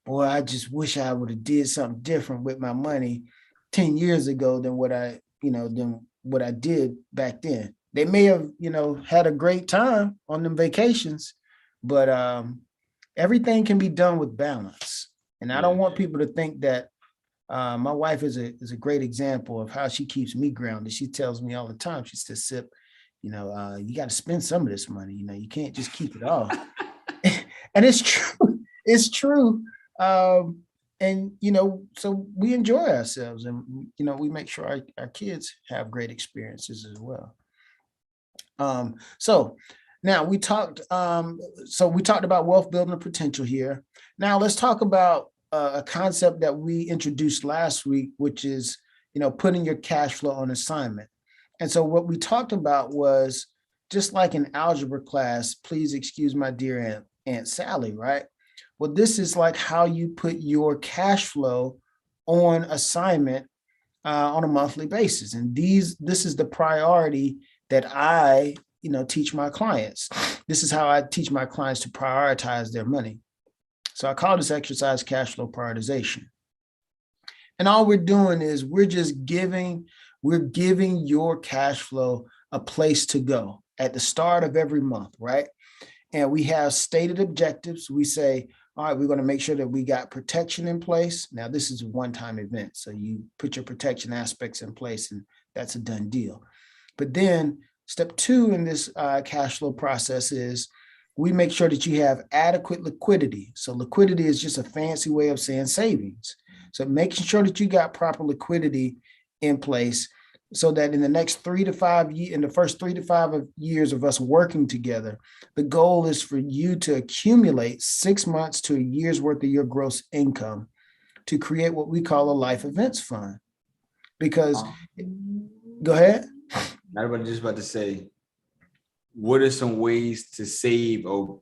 boy, I just wish I would have did something different with my money 10 years ago than what I did back then. They may have, had a great time on them vacations, but everything can be done with balance. And I don't want people to think that my wife is a great example of how she keeps me grounded. She tells me all the time, she says, Sip, you got to spend some of this money. You can't just keep it all. And it's true. It's true. And, so we enjoy ourselves, and, we make sure our kids have great experiences as well. So now we talked about wealth building potential here. Now let's talk about a concept that we introduced last week, which is, putting your cash flow on assignment. And so what we talked about was, just like in algebra class, please excuse my dear Aunt Sally, right? Well, this is like how you put your cash flow on assignment on a monthly basis. And this is the priority that I, teach my clients. This is how I teach my clients to prioritize their money. So I call this exercise cash flow prioritization. And all we're doing is we're giving your cash flow a place to go at the start of every month, right? And we have stated objectives. We say, all right, we're going to make sure that we got protection in place. Now, this is a one-time event. So you put your protection aspects in place and that's a done deal. But then step 2 in this cash flow process is we make sure that you have adequate liquidity. So liquidity is just a fancy way of saying savings. So making sure that you got proper liquidity in place so that in the next 3 to 5 years, in the first 3 to 5 years of us working together, the goal is for you to accumulate 6 months to a year's worth of your gross income to create what we call a life events fund. Because, go ahead. Everybody just about to say, what are some ways to save or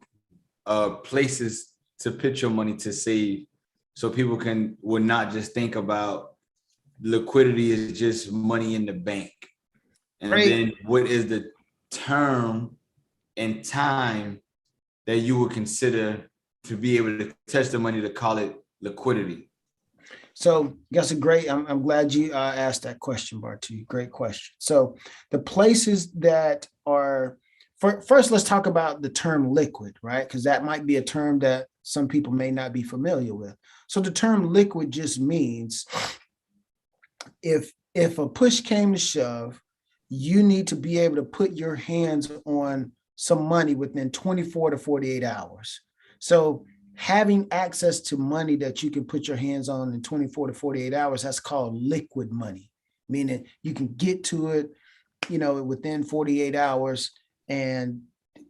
places to put your money to save so people will not just think about liquidity is just money in the bank? And then what is the term and time that you would consider to be able to touch the money to call it liquidity? So that's a great, I'm glad you asked that question, Bartu. Great question. So the places that are, first, let's talk about the term liquid, right? Because that might be a term that some people may not be familiar with. So the term liquid just means if a push came to shove, you need to be able to put your hands on some money within 24 to 48 hours. So having access to money that you can put your hands on in 24 to 48 hours, that's called liquid money, meaning you can get to it, within 48 hours and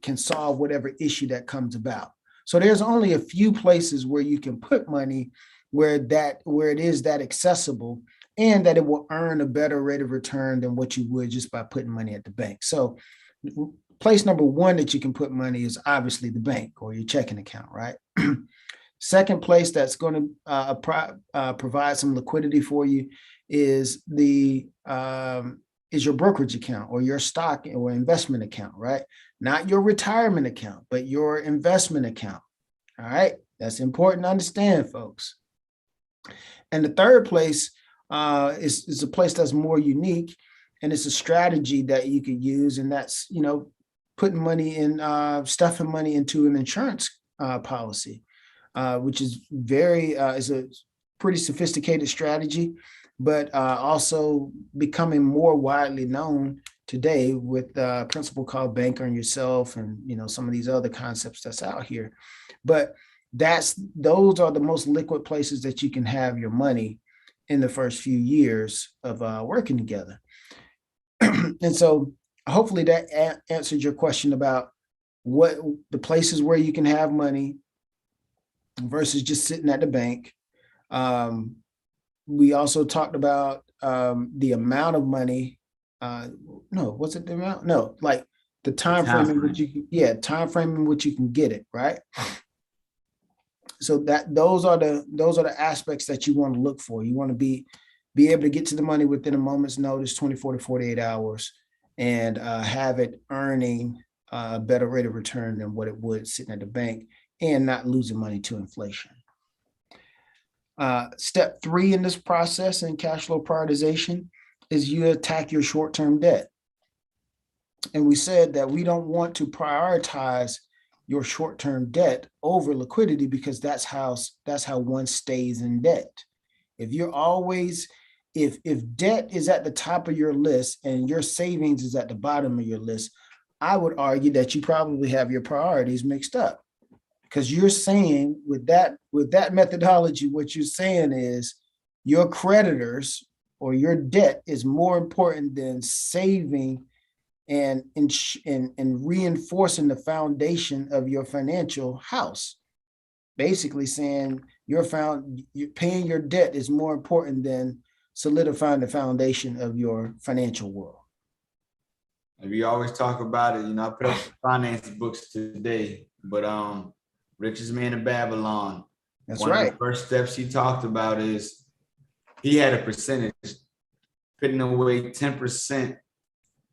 can solve whatever issue that comes about. So there's only a few places where you can put money where it is that accessible and that it will earn a better rate of return than what you would just by putting money at the bank. So place number 1 that you can put money is obviously the bank or your checking account, right? Second place that's going to provide some liquidity for you is your brokerage account or your stock or investment account, right? Not your retirement account, but your investment account. All right, that's important to understand, folks. And the third place is a place that's more unique, and it's a strategy that you could use, and that's putting money in, stuffing money into an insurance policy, which is is a pretty sophisticated strategy, but also becoming more widely known today with a principle called bank on yourself and some of these other concepts that's out here. But those are the most liquid places that you can have your money in the first few years of working together. And so hopefully that answered your question about what the places where you can have money versus just sitting at the bank. We also talked about the amount of money. Was it the amount? No, like the time frame in which time frame in which you can get it, right? So those are the aspects that you want to look for. You want to be able to get to the money within a moment's notice, 24 to 48 hours, and have it earning a better rate of return than what it would sitting at the bank and not losing money to inflation. Step 3 in this process in cash flow prioritization is you attack your short-term debt. And we said that we don't want to prioritize your short-term debt over liquidity because that's how one stays in debt. If debt is at the top of your list and your savings is at the bottom of your list, I would argue that you probably have your priorities mixed up. Because you're saying with that methodology, what you're saying is your creditors or your debt is more important than saving and reinforcing the foundation of your financial house. Basically saying you're paying your debt is more important than solidifying the foundation of your financial world. And we always talk about it. I put up some finance books today, but Richest Man in Babylon. That's One right. of the first steps he talked about is he had a percentage, putting away 10%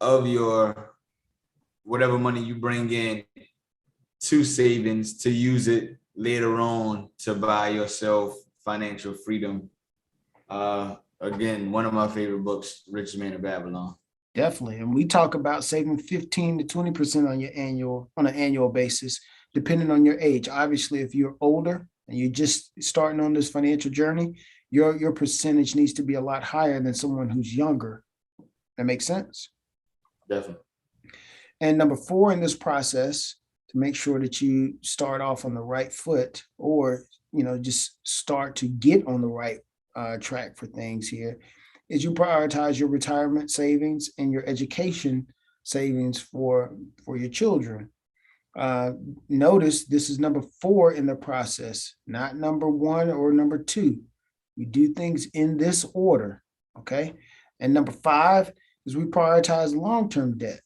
of your whatever money you bring in to savings to use it later on to buy yourself financial freedom. Again, one of my favorite books, Rich Man of Babylon. Definitely. And we talk about saving 15 to 20% on an annual basis, depending on your age. Obviously, if you're older and you're just starting on this financial journey, your percentage needs to be a lot higher than someone who's younger. That makes sense? Definitely. And number 4 in this process, to make sure that you start off on the right foot, or just start to get on the right track for things here, is you prioritize your retirement savings and your education savings for your children. Notice this is number 4 in the process, not number 1 or number 2. We do things in this order, okay? And number 5 is we prioritize long-term debt,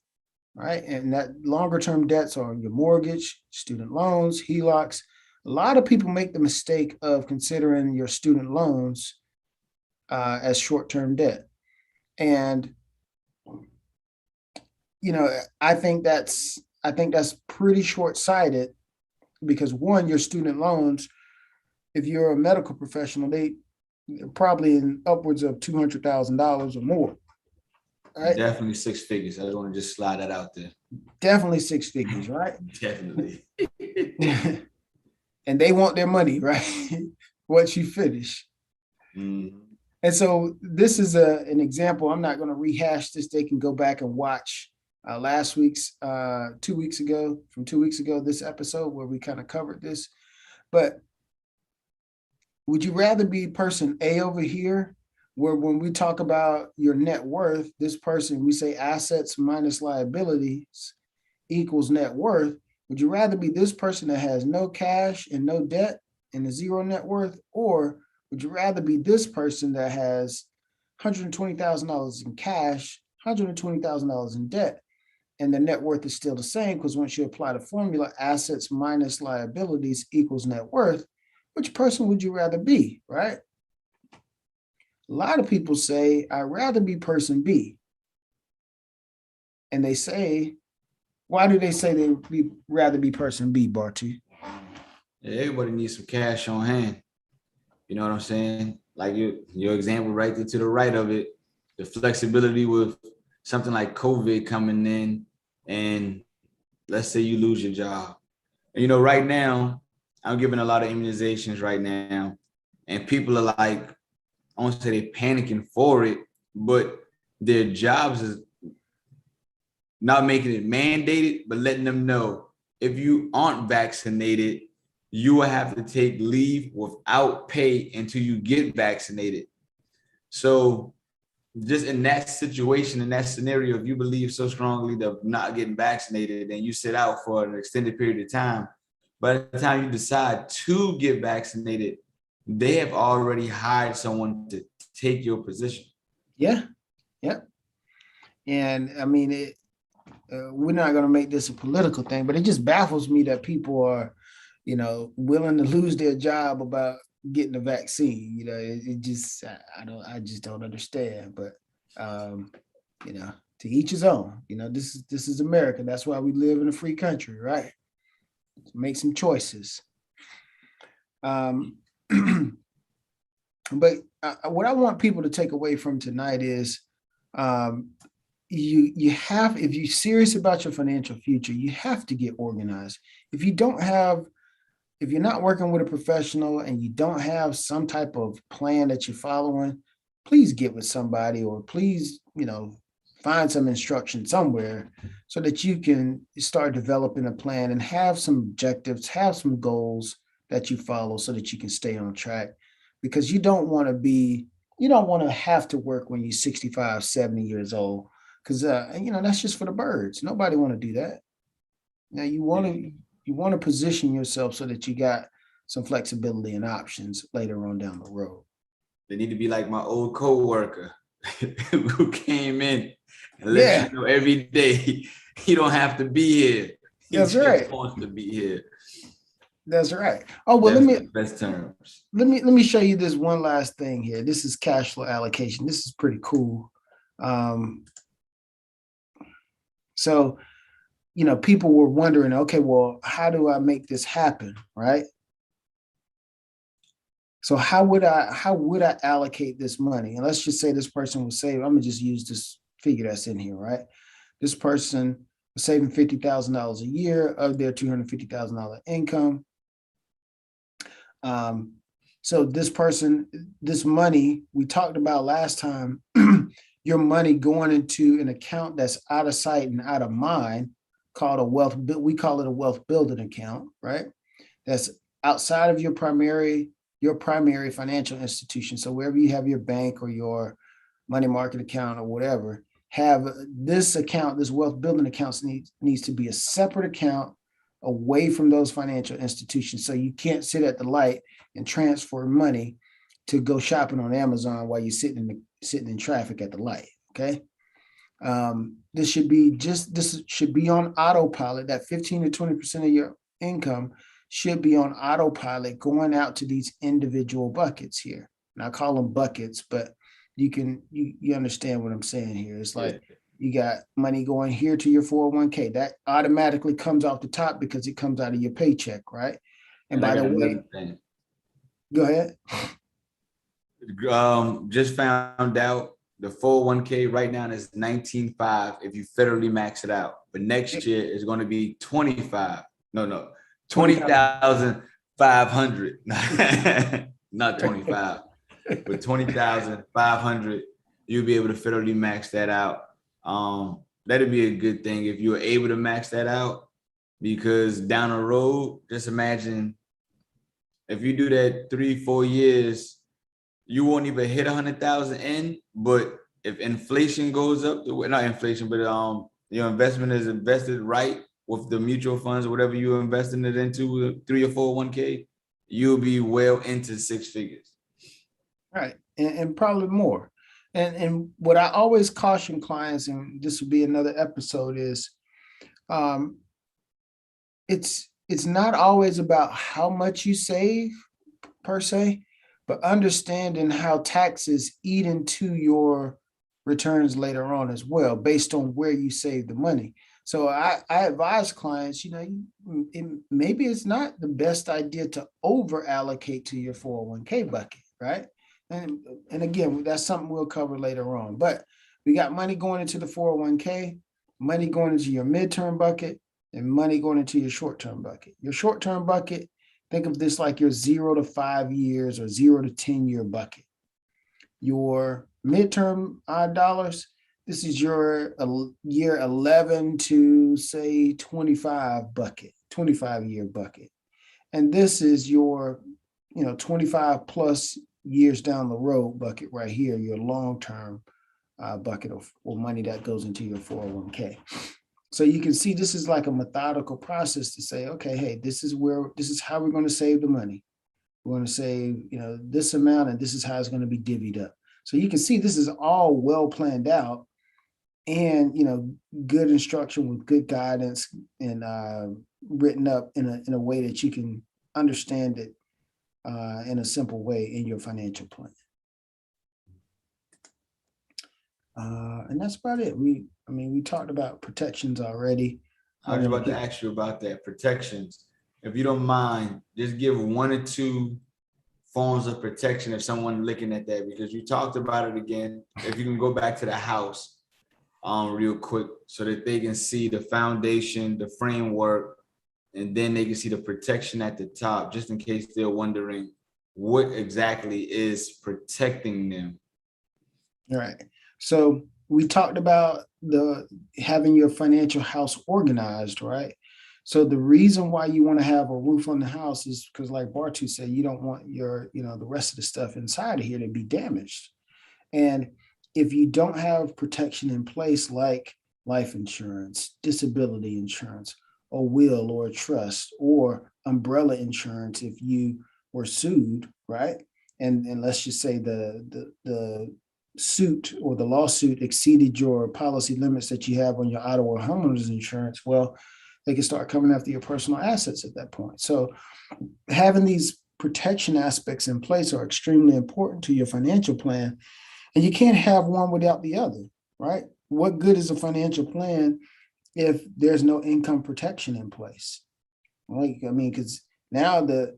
right? And that longer-term debts are your mortgage, student loans, HELOCs. A lot of people make the mistake of considering your student loans as short-term debt. And, I think that's pretty short-sighted, because one, your student loans, if you're a medical professional, they're probably in upwards of $200,000 or more. Right? Definitely 6 figures. I just want to just slide that out there. Definitely 6 figures, right? Definitely. And they want their money, right? Once you finish. Mm-hmm. And so this is an example. I'm not going to rehash this. They can go back and watch last week's, 2 weeks ago, this episode where we kind of covered this. But would you rather be person A over here, where when we talk about your net worth, this person, we say assets minus liabilities equals net worth. Would you rather be this person that has no cash and no debt and a zero net worth, or would you rather be this person that has $120,000 in cash, $120,000 in debt, and the net worth is still the same? Because once you apply the formula, assets minus liabilities equals net worth, which person would you rather be, right? A lot of people say, I'd rather be person B. And they say, why do they say they'd rather be person B, Barty? Yeah, everybody needs some cash on hand. You know what I'm saying? Like your example right there to the right of it, the flexibility with something like COVID coming in, and let's say you lose your job. And, right now, I'm giving a lot of immunizations right now, and people are like, I won't say they're panicking for it, but their jobs is not making it mandated, but letting them know if you aren't vaccinated, you will have to take leave without pay until you get vaccinated. So just in that situation, in that scenario, if you believe so strongly that not getting vaccinated, then you sit out for an extended period of time. By the time you decide to get vaccinated, they have already hired someone to take your position. Yeah. And I mean, we're not going to make this a political thing, but it just baffles me that people are, willing to lose their job about getting a vaccine. It just, I just don't understand. But, to each his own. This is America. That's why we live in a free country, right? Make some choices. But what I want people to take away from tonight is, you have, if you're serious about your financial future, you have to get organized. If you're not working with a professional and you don't have some type of plan that you're following, please get with somebody, or please, find some instruction somewhere so that you can start developing a plan and have some objectives, have some goals that you follow so that you can stay on track. Because you don't want to have to work when you're 65, 70 years old, because that's just for the birds. Nobody want to do that. Now you want to position yourself so that you got some flexibility and options later on down the road. They need to be like my old coworker who came in and let you know every day he don't have to be here. He That's just right. wants to be here. That's right. Oh, well, best terms. Let me show you this one last thing here. This is cash flow allocation. This is pretty cool. So people were wondering, okay, well, how do I make this happen, right? So how would I allocate this money? And let's just say this person was saving. I'm gonna just use this figure that's in here, right? This person was saving $50,000 a year of their $250,000 income. So this money we talked about last time, your money going into an account that's out of sight and out of mind, we call it a wealth building account, right? That's outside of your primary financial institution. So wherever you have your bank or your money market account or whatever, have this account, this wealth building account needs to be a separate account away from those financial institutions. So you can't sit at the light and transfer money to go shopping on Amazon while you're sitting in traffic at the light. Okay. This should be on autopilot. That 15 to 20% of your income should be on autopilot going out to these individual buckets here. And I call them buckets, but you understand what I'm saying here. It's like you got money going here to your 401k. That automatically comes off the top because it comes out of your paycheck, right? And by the way, go ahead. Just found out the 401k right now is 19.5 if you federally max it out. But next year is going to be 25. No, 20,500. Not 25, but 20,500. You'll be able to federally max that out. That'd be a good thing if you were able to max that out, because down the road, just imagine if you do that 3-4 years, you won't even hit 100,000 in. But if inflation goes up, not inflation, but your investment is invested right with the mutual funds or whatever you're investing it into through your 401k, you'll be well into six figures. Right, and probably more. And what I always caution clients, and this will be another episode, is it's not always about how much you save per se, but understanding how taxes eat into your returns later on as well, based on where you save the money. So I advise clients, maybe it's not the best idea to over allocate to your 401k bucket, right? And again, that's something we'll cover later on. But we got money going into the 401k, money going into your midterm bucket, and money going into your short-term bucket. Your short-term bucket, think of this like your 0 to 5 years or 0 to 10-year bucket. Your midterm dollars, this is your year 11 to say 25 bucket, 25-year bucket. And this is your, 25 plus years down the road bucket right here, your long-term bucket of money that goes into your 401k. So you can see this is like a methodical process to say, okay, hey, this is how we're going to save the money. We're going to save, this amount, and this is how it's going to be divvied up. So you can see this is all well planned out, and good instruction with good guidance, and written up in a way that you can understand it in a simple way in your financial plan. And that's about it. We talked about protections already. I was about to ask you about that, protections. If you don't mind, just give 1 or 2 forms of protection if someone looking at that, because you talked about it again. If you can go back to the house real quick so that they can see the foundation, the framework, and then they can see the protection at the top, just in case they're wondering what exactly is protecting them. All right. So we talked about having your financial house organized, right? So the reason why you want to have a roof on the house is because, like Bartu said, you don't want your, the rest of the stuff inside of here to be damaged. And if you don't have protection in place, like life insurance, disability insurance, a will or a trust, or umbrella insurance if you were sued, right? And let's just say the suit or the lawsuit exceeded your policy limits that you have on your auto or homeowners insurance, well, they can start coming after your personal assets at that point. So having these protection aspects in place are extremely important to your financial plan, and you can't have one without the other, right? What good is a financial plan if there's no income protection in place. Right? I mean, because now the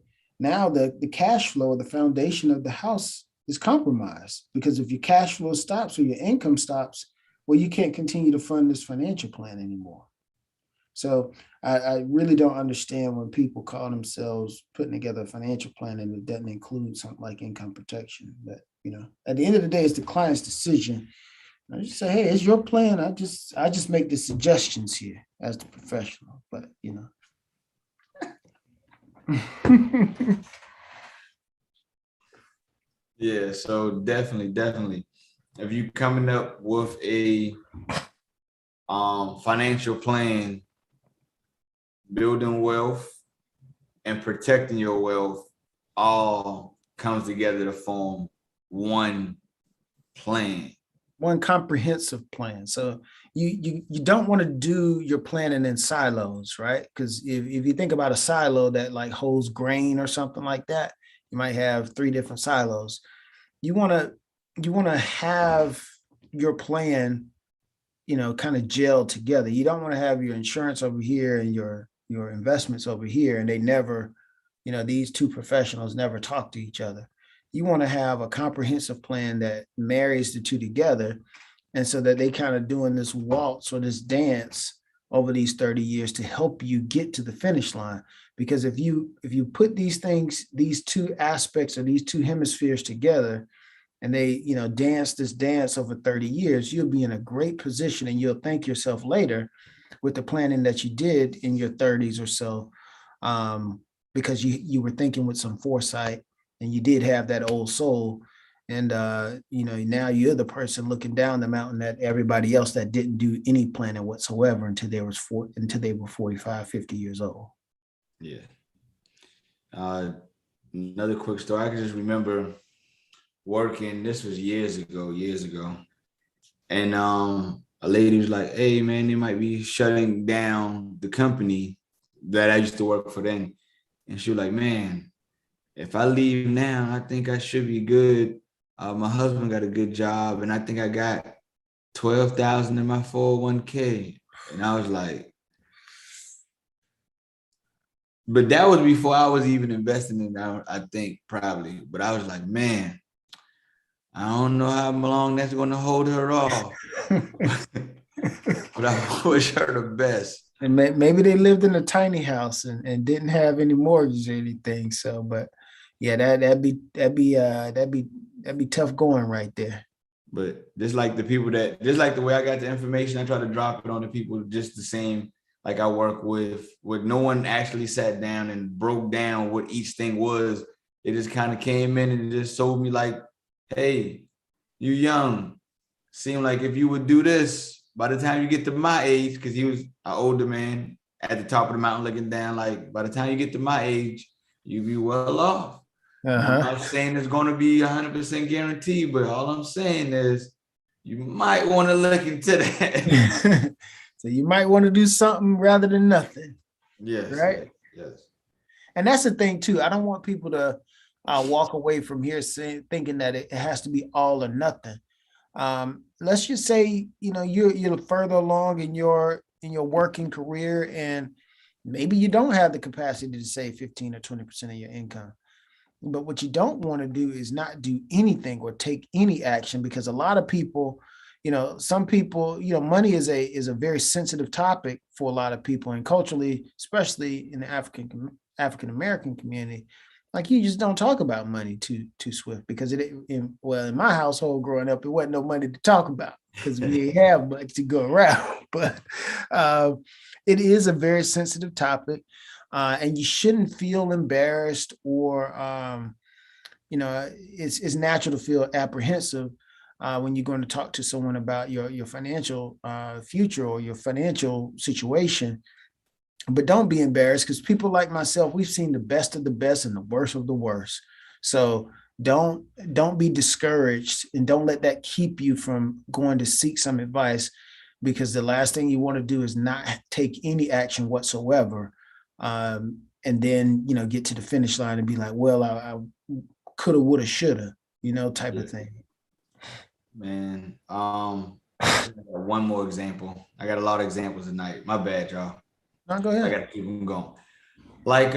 cash flow, the foundation of the house is compromised, because if your cash flow stops or your income stops, well, you can't continue to fund this financial plan anymore. So I really don't understand when people call themselves putting together a financial plan and it doesn't include something like income protection. But at the end of the day, it's the client's decision. I just say, hey, it's your plan. I just make the suggestions here as the professional. But Yeah, so definitely. If you coming up with a financial plan, building wealth and protecting your wealth all comes together to form one plan. one comprehensive plan. So you don't want to do your planning in silos, right? Because if you think about a silo that like holds grain or something like that, you might have three different silos. You want to have your plan, kind of gel together. You don't want to have your insurance over here and your investments over here, and they never, these two professionals never talk to each other. You want to have a comprehensive plan that marries the two together, and so that they kind of doing this waltz or this dance over these 30 years to help you get to the finish line. Because if you put these things, these two aspects or these two hemispheres together, and they dance this dance over 30 years, you'll be in a great position, and you'll thank yourself later with the planning that you did in your 30s or so, because you were thinking with some foresight, and you did have that old soul. And now you're the person looking down the mountain at everybody else that didn't do any planning whatsoever until they were 45, 50 years old. Yeah. Another quick story. I can just remember working, this was years ago. And a lady was like, hey man, they might be shutting down the company that I used to work for then. And she was like, man, if I leave now, I think I should be good. My husband got a good job, and I think I got 12,000 in my 401k. And I was like, but that was before I was even investing in it, I think probably. But I was like, man, I don't know how long that's going to hold her off. But I wish her the best. And maybe they lived in a tiny house and didn't have any mortgage or anything. So, but yeah, that'd be tough going right there. But just like the way I got the information, I try to drop it on the people just the same. Like I work with no one actually sat down and broke down what each thing was. It just kind of came in and just told me like, hey, you young. Seem like if you would do this, by the time you get to my age, because he was an older man at the top of the mountain looking down, like by the time you get to my age, you be well off. I'm not saying it's going to be 100% guaranteed, but all I'm saying is you might want to look into that. So you might want to do something rather than nothing. Yes. Right. Yes. And that's the thing too. I don't want people to walk away from here thinking that it has to be all or nothing. Let's just say you're further along in your working career, and maybe you don't have the capacity to save 15 or 20% of your income. But what you don't want to do is not do anything or take any action, because a lot of people, some people, money is a very sensitive topic for a lot of people, and culturally, especially in the African American community, like you just don't talk about money too swift, because in my household growing up, it wasn't no money to talk about because we didn't have much to go around. But it is a very sensitive topic. And you shouldn't feel embarrassed or, it's natural to feel apprehensive when you're going to talk to someone about your financial future or your financial situation. But don't be embarrassed, because people like myself, we've seen the best of the best and the worst of the worst. So don't be discouraged, and don't let that keep you from going to seek some advice, because the last thing you want to do is not take any action whatsoever. And then, get to the finish line and be like, well, I coulda, woulda, shoulda, type of thing. Man, One more example. I got a lot of examples tonight. My bad, y'all. No, go I ahead. gotta keep them going. Like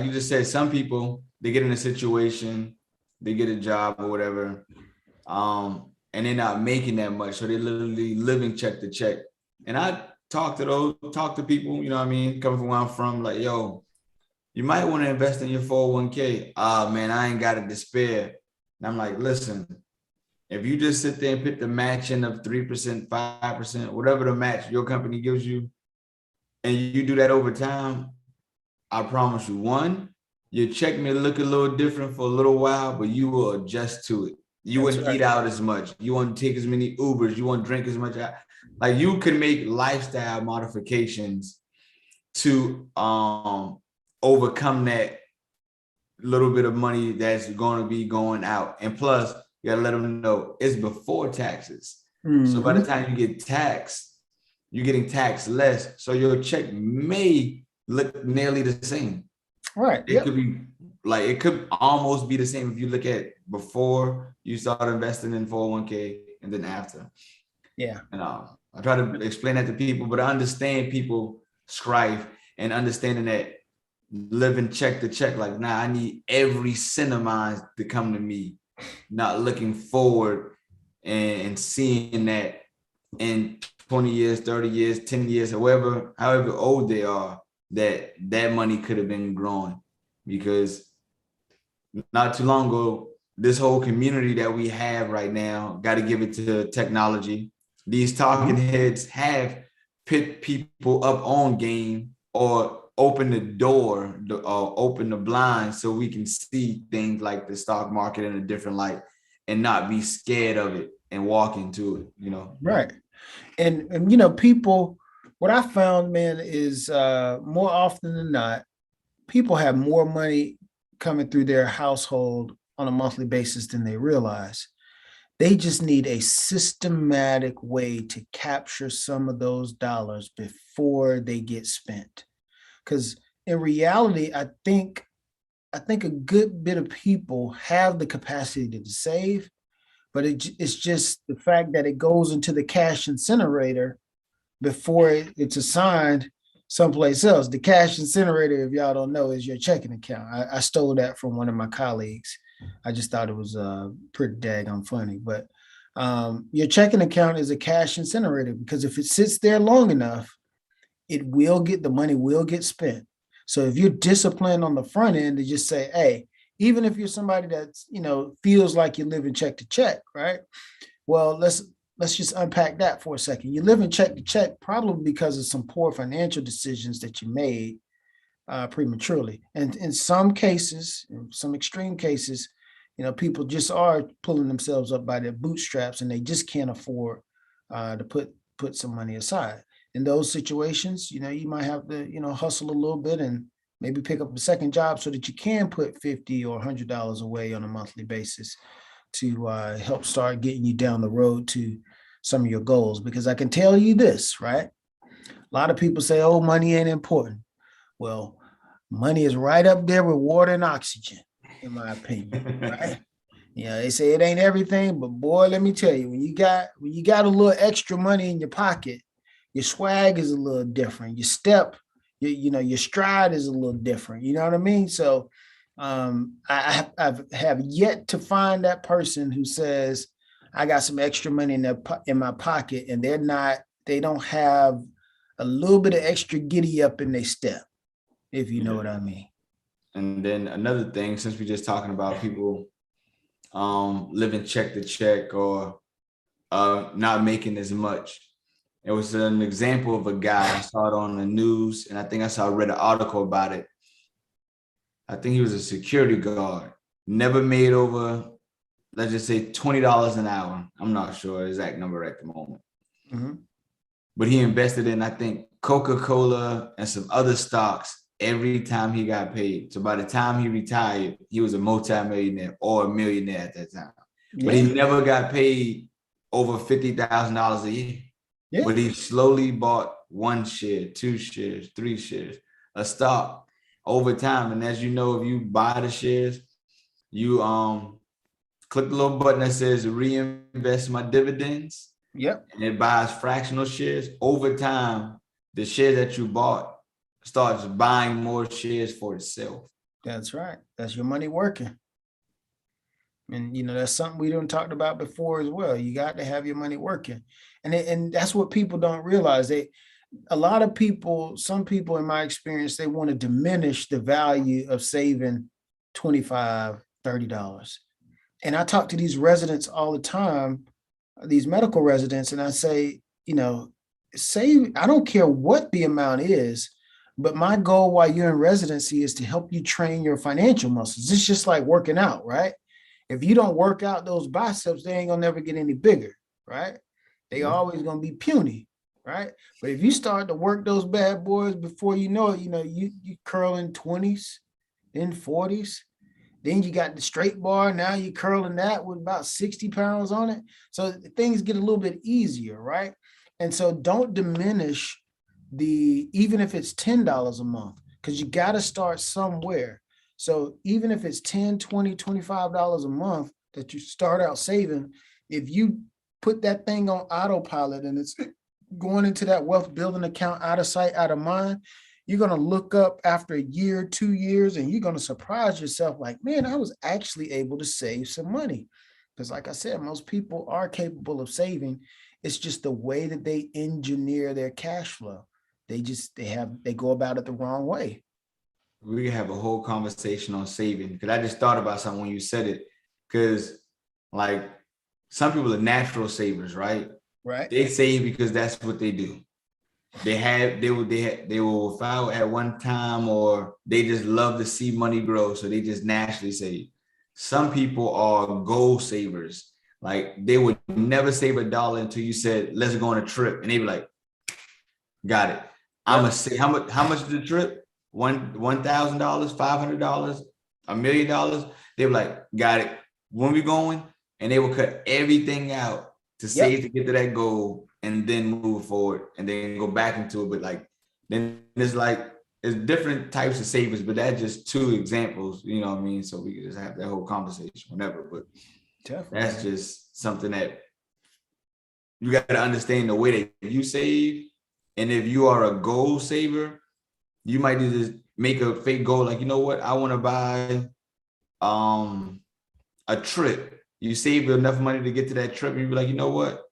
you just said, some people they get in a situation, they get a job or whatever, and they're not making that much, so they're literally living check to check. And I talk to people, you know what I mean, coming from where I'm from, like, yo, you might want to invest in your 401k. Ah, man, I ain't got to despair. And I'm like, listen, if you just sit there and pick the match in of 3%, 5%, whatever the match your company gives you, and you do that over time, I promise you, one, your check may look a little different for a little while, but you will adjust to it. You That's wouldn't right. eat out as much. You won't take as many Ubers. You won't drink as much. Like you can make lifestyle modifications to overcome that little bit of money that's going to be going out. And plus, you got to let them know it's before taxes. So by the Mhm. time you get taxed, you're getting taxed less. So your check may look nearly the same. Right. It Yep. could be like it could almost be the same if you look at before you start investing in 401k and then after. Yeah. And I try to explain that to people, but I understand people strife and understanding that living check to check. Like, nah, I need every cent of mine to come to me, not looking forward and seeing that in 20 years, 30 years, 10 years, however old they are, that money could have been growing. Because not too long ago, this whole community that we have right now, got to give it to technology. These talking heads have put people up on game or open the door or open the blind so we can see things like the stock market in a different light and not be scared of it and walk into it, you know? Right. And people, what I found, man, is more often than not, people have more money coming through their household on a monthly basis than they realize. They just need a systematic way to capture some of those dollars before they get spent. Because in reality, I think a good bit of people have the capacity to save, but it's just the fact that it goes into the cash incinerator before it's assigned someplace else. The cash incinerator, if y'all don't know, is your checking account. I stole that from one of my colleagues. I just thought it was pretty daggone funny. But your checking account is a cash incinerator because if it sits there long enough, the money will get spent. So if you're disciplined on the front end to just say, hey, even if you're somebody that's feels like you're living check to check, right? Well, let's just unpack that for a second. You live in check to check probably because of some poor financial decisions that you made prematurely, and in some cases, in some extreme cases, people just are pulling themselves up by their bootstraps, and they just can't afford to put some money aside. In those situations, you might have to hustle a little bit and maybe pick up a second job so that you can put $50 or $100 away on a monthly basis to help start getting you down the road to some of your goals. Because I can tell you this, right? A lot of people say, oh, money ain't important. Well, money is right up there with water and oxygen, in my opinion, right? They say it ain't everything, but boy, let me tell you, when you got a little extra money in your pocket, your swag is a little different. Your step, your stride is a little different. You know what I mean? So I have yet to find that person who says, I got some extra money in my pocket, and they don't have a little bit of extra giddy up in their step, if you know Yeah. what I mean. And then another thing, since we're just talking about people living check to check or not making as much. It was an example of a guy. I saw it on the news, and I think I read an article about it. I think he was a security guard, never made over, let's just say $20 an hour. I'm not sure the exact number at the moment. Mm-hmm. But he invested in, I think, Coca-Cola and some other stocks every time he got paid. So by the time he retired, he was a multimillionaire or a millionaire at that time. But Yeah, he never got paid over $50,000 a year. yeah, But he slowly bought one share, two shares, three shares, a stock over time. And as you know, if you buy the shares, you click the little button that says reinvest my dividends. Yep. and it buys fractional shares, over time, the share that you bought starts buying more shares for itself. That's right. That's your money working. And that's something we done talked about before as well. You got to have your money working. And that's what people don't realize. A lot of people, some people in my experience, they want to diminish the value of saving $25, $30. And I talk to these residents all the time, these medical residents, and I say, save, I don't care what the amount is, but my goal while you're in residency is to help you train your financial muscles. It's just like working out, right? If you don't work out those biceps, they ain't gonna never get any bigger, right? They always gonna be puny, right? But if you start to work those bad boys before you know it, you curling 20s, then 40s, then you got the straight bar. Now you're curling that with about 60 pounds on it. So things get a little bit easier, right? And so don't diminish even if it's $10 a month, because you got to start somewhere. So even if it's $10, $20, $25 a month that you start out saving, if you put that thing on autopilot and it's going into that wealth building account out of sight, out of mind, you're going to look up after a year, 2 years, and you're going to surprise yourself like, man, I was actually able to save some money. Because like I said, most people are capable of saving. It's just the way that they engineer their cash flow. They go about it the wrong way. We have a whole conversation on saving, because I just thought about something when you said it. Because like some people are natural savers, right? Right. They save because that's what they do. They were without at one time, or they just love to see money grow, so they just naturally save. Some people are goal savers. Like they would never save $1 until you said, let's go on a trip. And they'd be like, got it. I'm gonna say how much is the trip? $1,000, $500, $1 million. They were like, got it. When we going? And they will cut everything out to save to get to that goal, and then move forward and then go back into it. But like, then it's different types of savers, but that's just two examples, you know what I mean? So we could just have that whole conversation whenever, but definitely. That's just something that you got to understand, the way that you save. And if you are a goal saver, you might just make a fake goal. Like, you know what? I want to buy a trip. You save enough money to get to that trip, and you be like, you know what?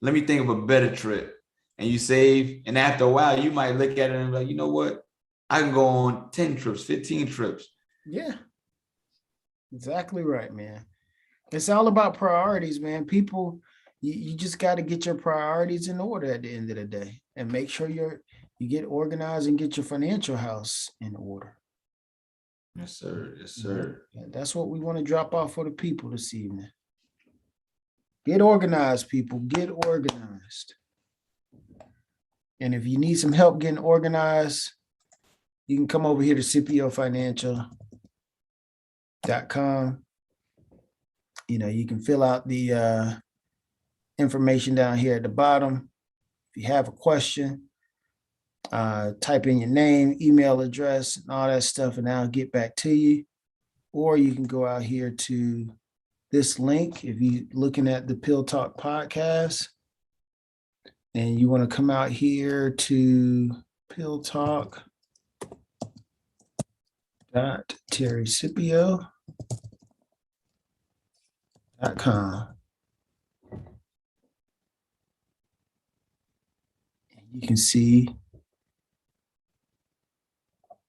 Let me think of a better trip. And you save. And after a while, you might look at it and be like, you know what? I can go on 10 trips, 15 trips. Yeah. Exactly right, man. It's all about priorities, man. People, you just got to get your priorities in order at the end of the day, and make sure you get organized and get your financial house in order. Yes, sir. Yes, sir. Yeah, that's what we want to drop off for the people this evening. Get organized, people. Get organized. And if you need some help getting organized, you can come over here to scipiofinancial.com. You can fill out the information down here at the bottom. If you have a question, type in your name, email address, and all that stuff, and I'll get back to you. Or you can go out here to this link if you're looking at the Pill Talk podcast, and you want to come out here to pilltalk.terryscipio.com. You can see,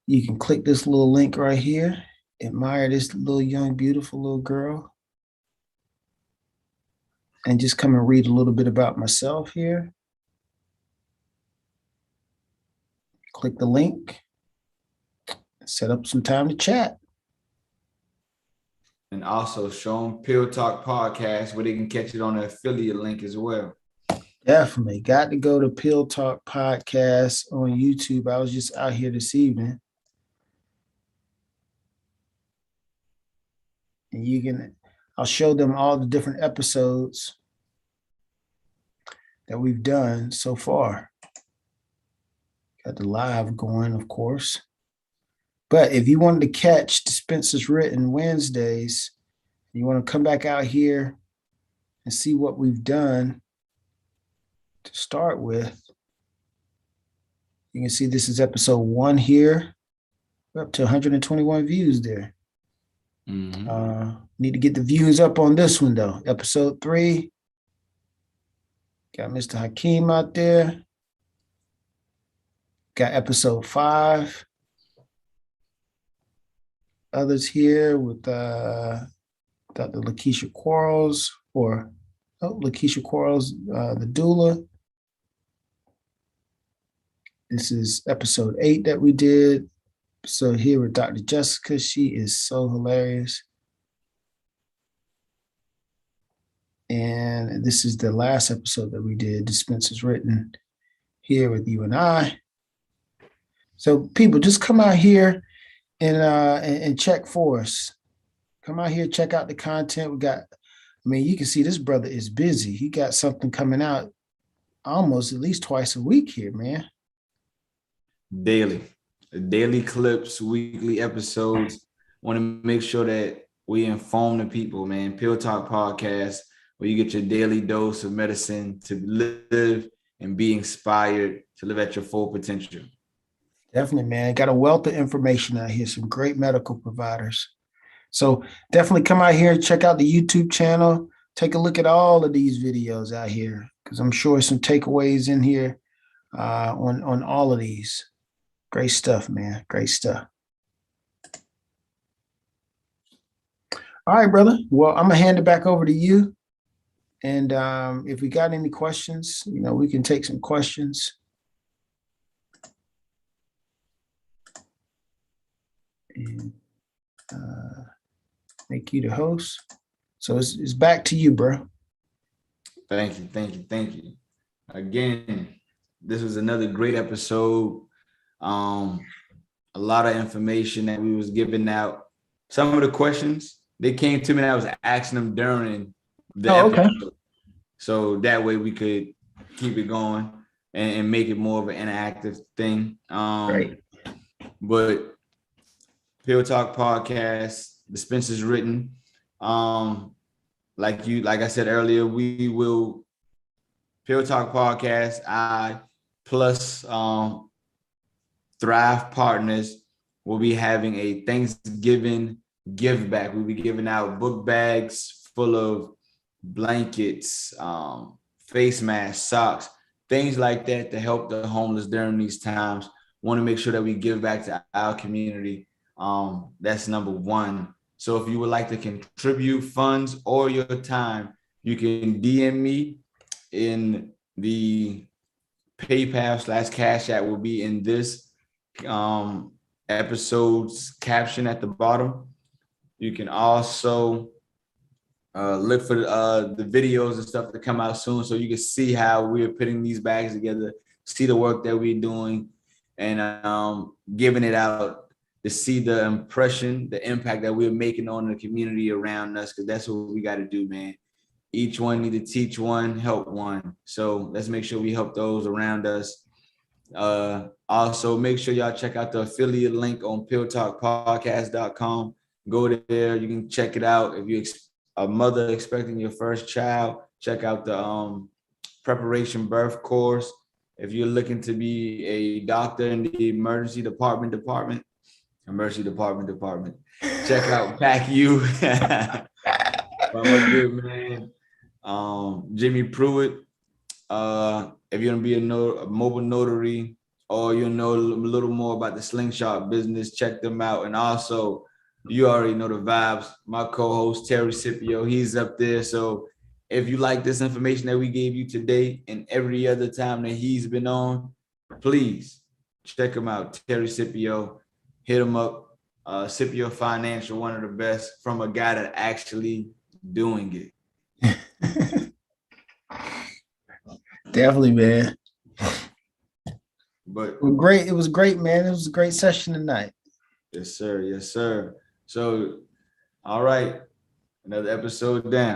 you can click this little link right here, admire this little young, beautiful little girl, and just come and read a little bit about myself here. Click the link, set up some time to chat. And also show them Pill Talk Podcast, where they can catch it on the affiliate link as well. Definitely. Got to go to Pill Talk Podcast on YouTube. I was just out here this evening. And I'll show them all the different episodes that we've done so far. Got the live going, of course. But if you wanted to catch Dispense's Written Wednesdays, you want to come back out here and see what we've done, to start with, you can see this is episode 1 here. We're up to 121 views there. Need to get the views up on this one though. Episode 3. Got Mr. Hakeem out there. Got episode 5. Others here with Dr. Lakeisha Quarles Lakeisha Quarles, the doula. This is episode 8 that we did. So here with Dr. Jessica, she is so hilarious. And this is the last episode that we did. Dispense is written here with you and I. So people, just come out here and check for us. Come out here, check out the content. You can see this brother is busy. He got something coming out almost at least twice a week here, man. Daily clips, weekly episodes. Want to make sure that we inform the people, man. Pill Talk Podcast, where you get your daily dose of medicine to live and be inspired to live at your full potential. Definitely, man. Got a wealth of information out here, some great medical providers. So definitely come out here and check out the YouTube channel. Take a look at all of these videos out here, because I'm sure some takeaways in here on all of these. Great stuff, man. Great stuff. All right, brother. Well, I'm going to hand it back over to you. And if we got any questions, we can take some questions. And make you the host. So it's back to you, bro. Thank you. Again, this was another great episode. A lot of information that we was giving out. Some of the questions, they came to me and I was asking them during the episode. Okay. So that way we could keep it going and make it more of an interactive thing. Right. But Pill Talk Podcast, Dispense is written. Like I said earlier, we will Pill Talk Podcast, plus Thrive Partners will be having a Thanksgiving give back. We'll be giving out book bags full of blankets, face masks, socks, things like that to help the homeless during these times. Want to make sure that we give back to our community. That's number one. So if you would like to contribute funds or your time, you can DM me in the PayPal/Cash App will be in this episode's caption at the bottom. You can also look for the videos and stuff to come out soon, so you can see how we're putting these bags together, see the work that we're doing, and giving it out to see the impression, the impact that we're making on the community around us, because that's what we got to do, man. Each one need to teach one, help one. So let's make sure we help those around us. Also, make sure y'all check out the affiliate link on pilltalkpodcast.com. Go there. You can check it out. If you're a mother expecting your first child, check out the preparation birth course. If you're looking to be a doctor in the emergency department, check out PACU. I'm a good man. Jimmy Pruitt. If you're gonna be a mobile notary, or you know a little more about the slingshot business, check them out. And also, you already know the vibes. My co-host Terry Scipio, he's up there. So if you like this information that we gave you today and every other time that he's been on, please check him out. Terry Scipio, hit him up. Scipio Financial, one of the best, from a guy that actually doing it. Definitely, man. But it was great, man. It was a great session tonight. Yes, sir. So, all right, another episode down.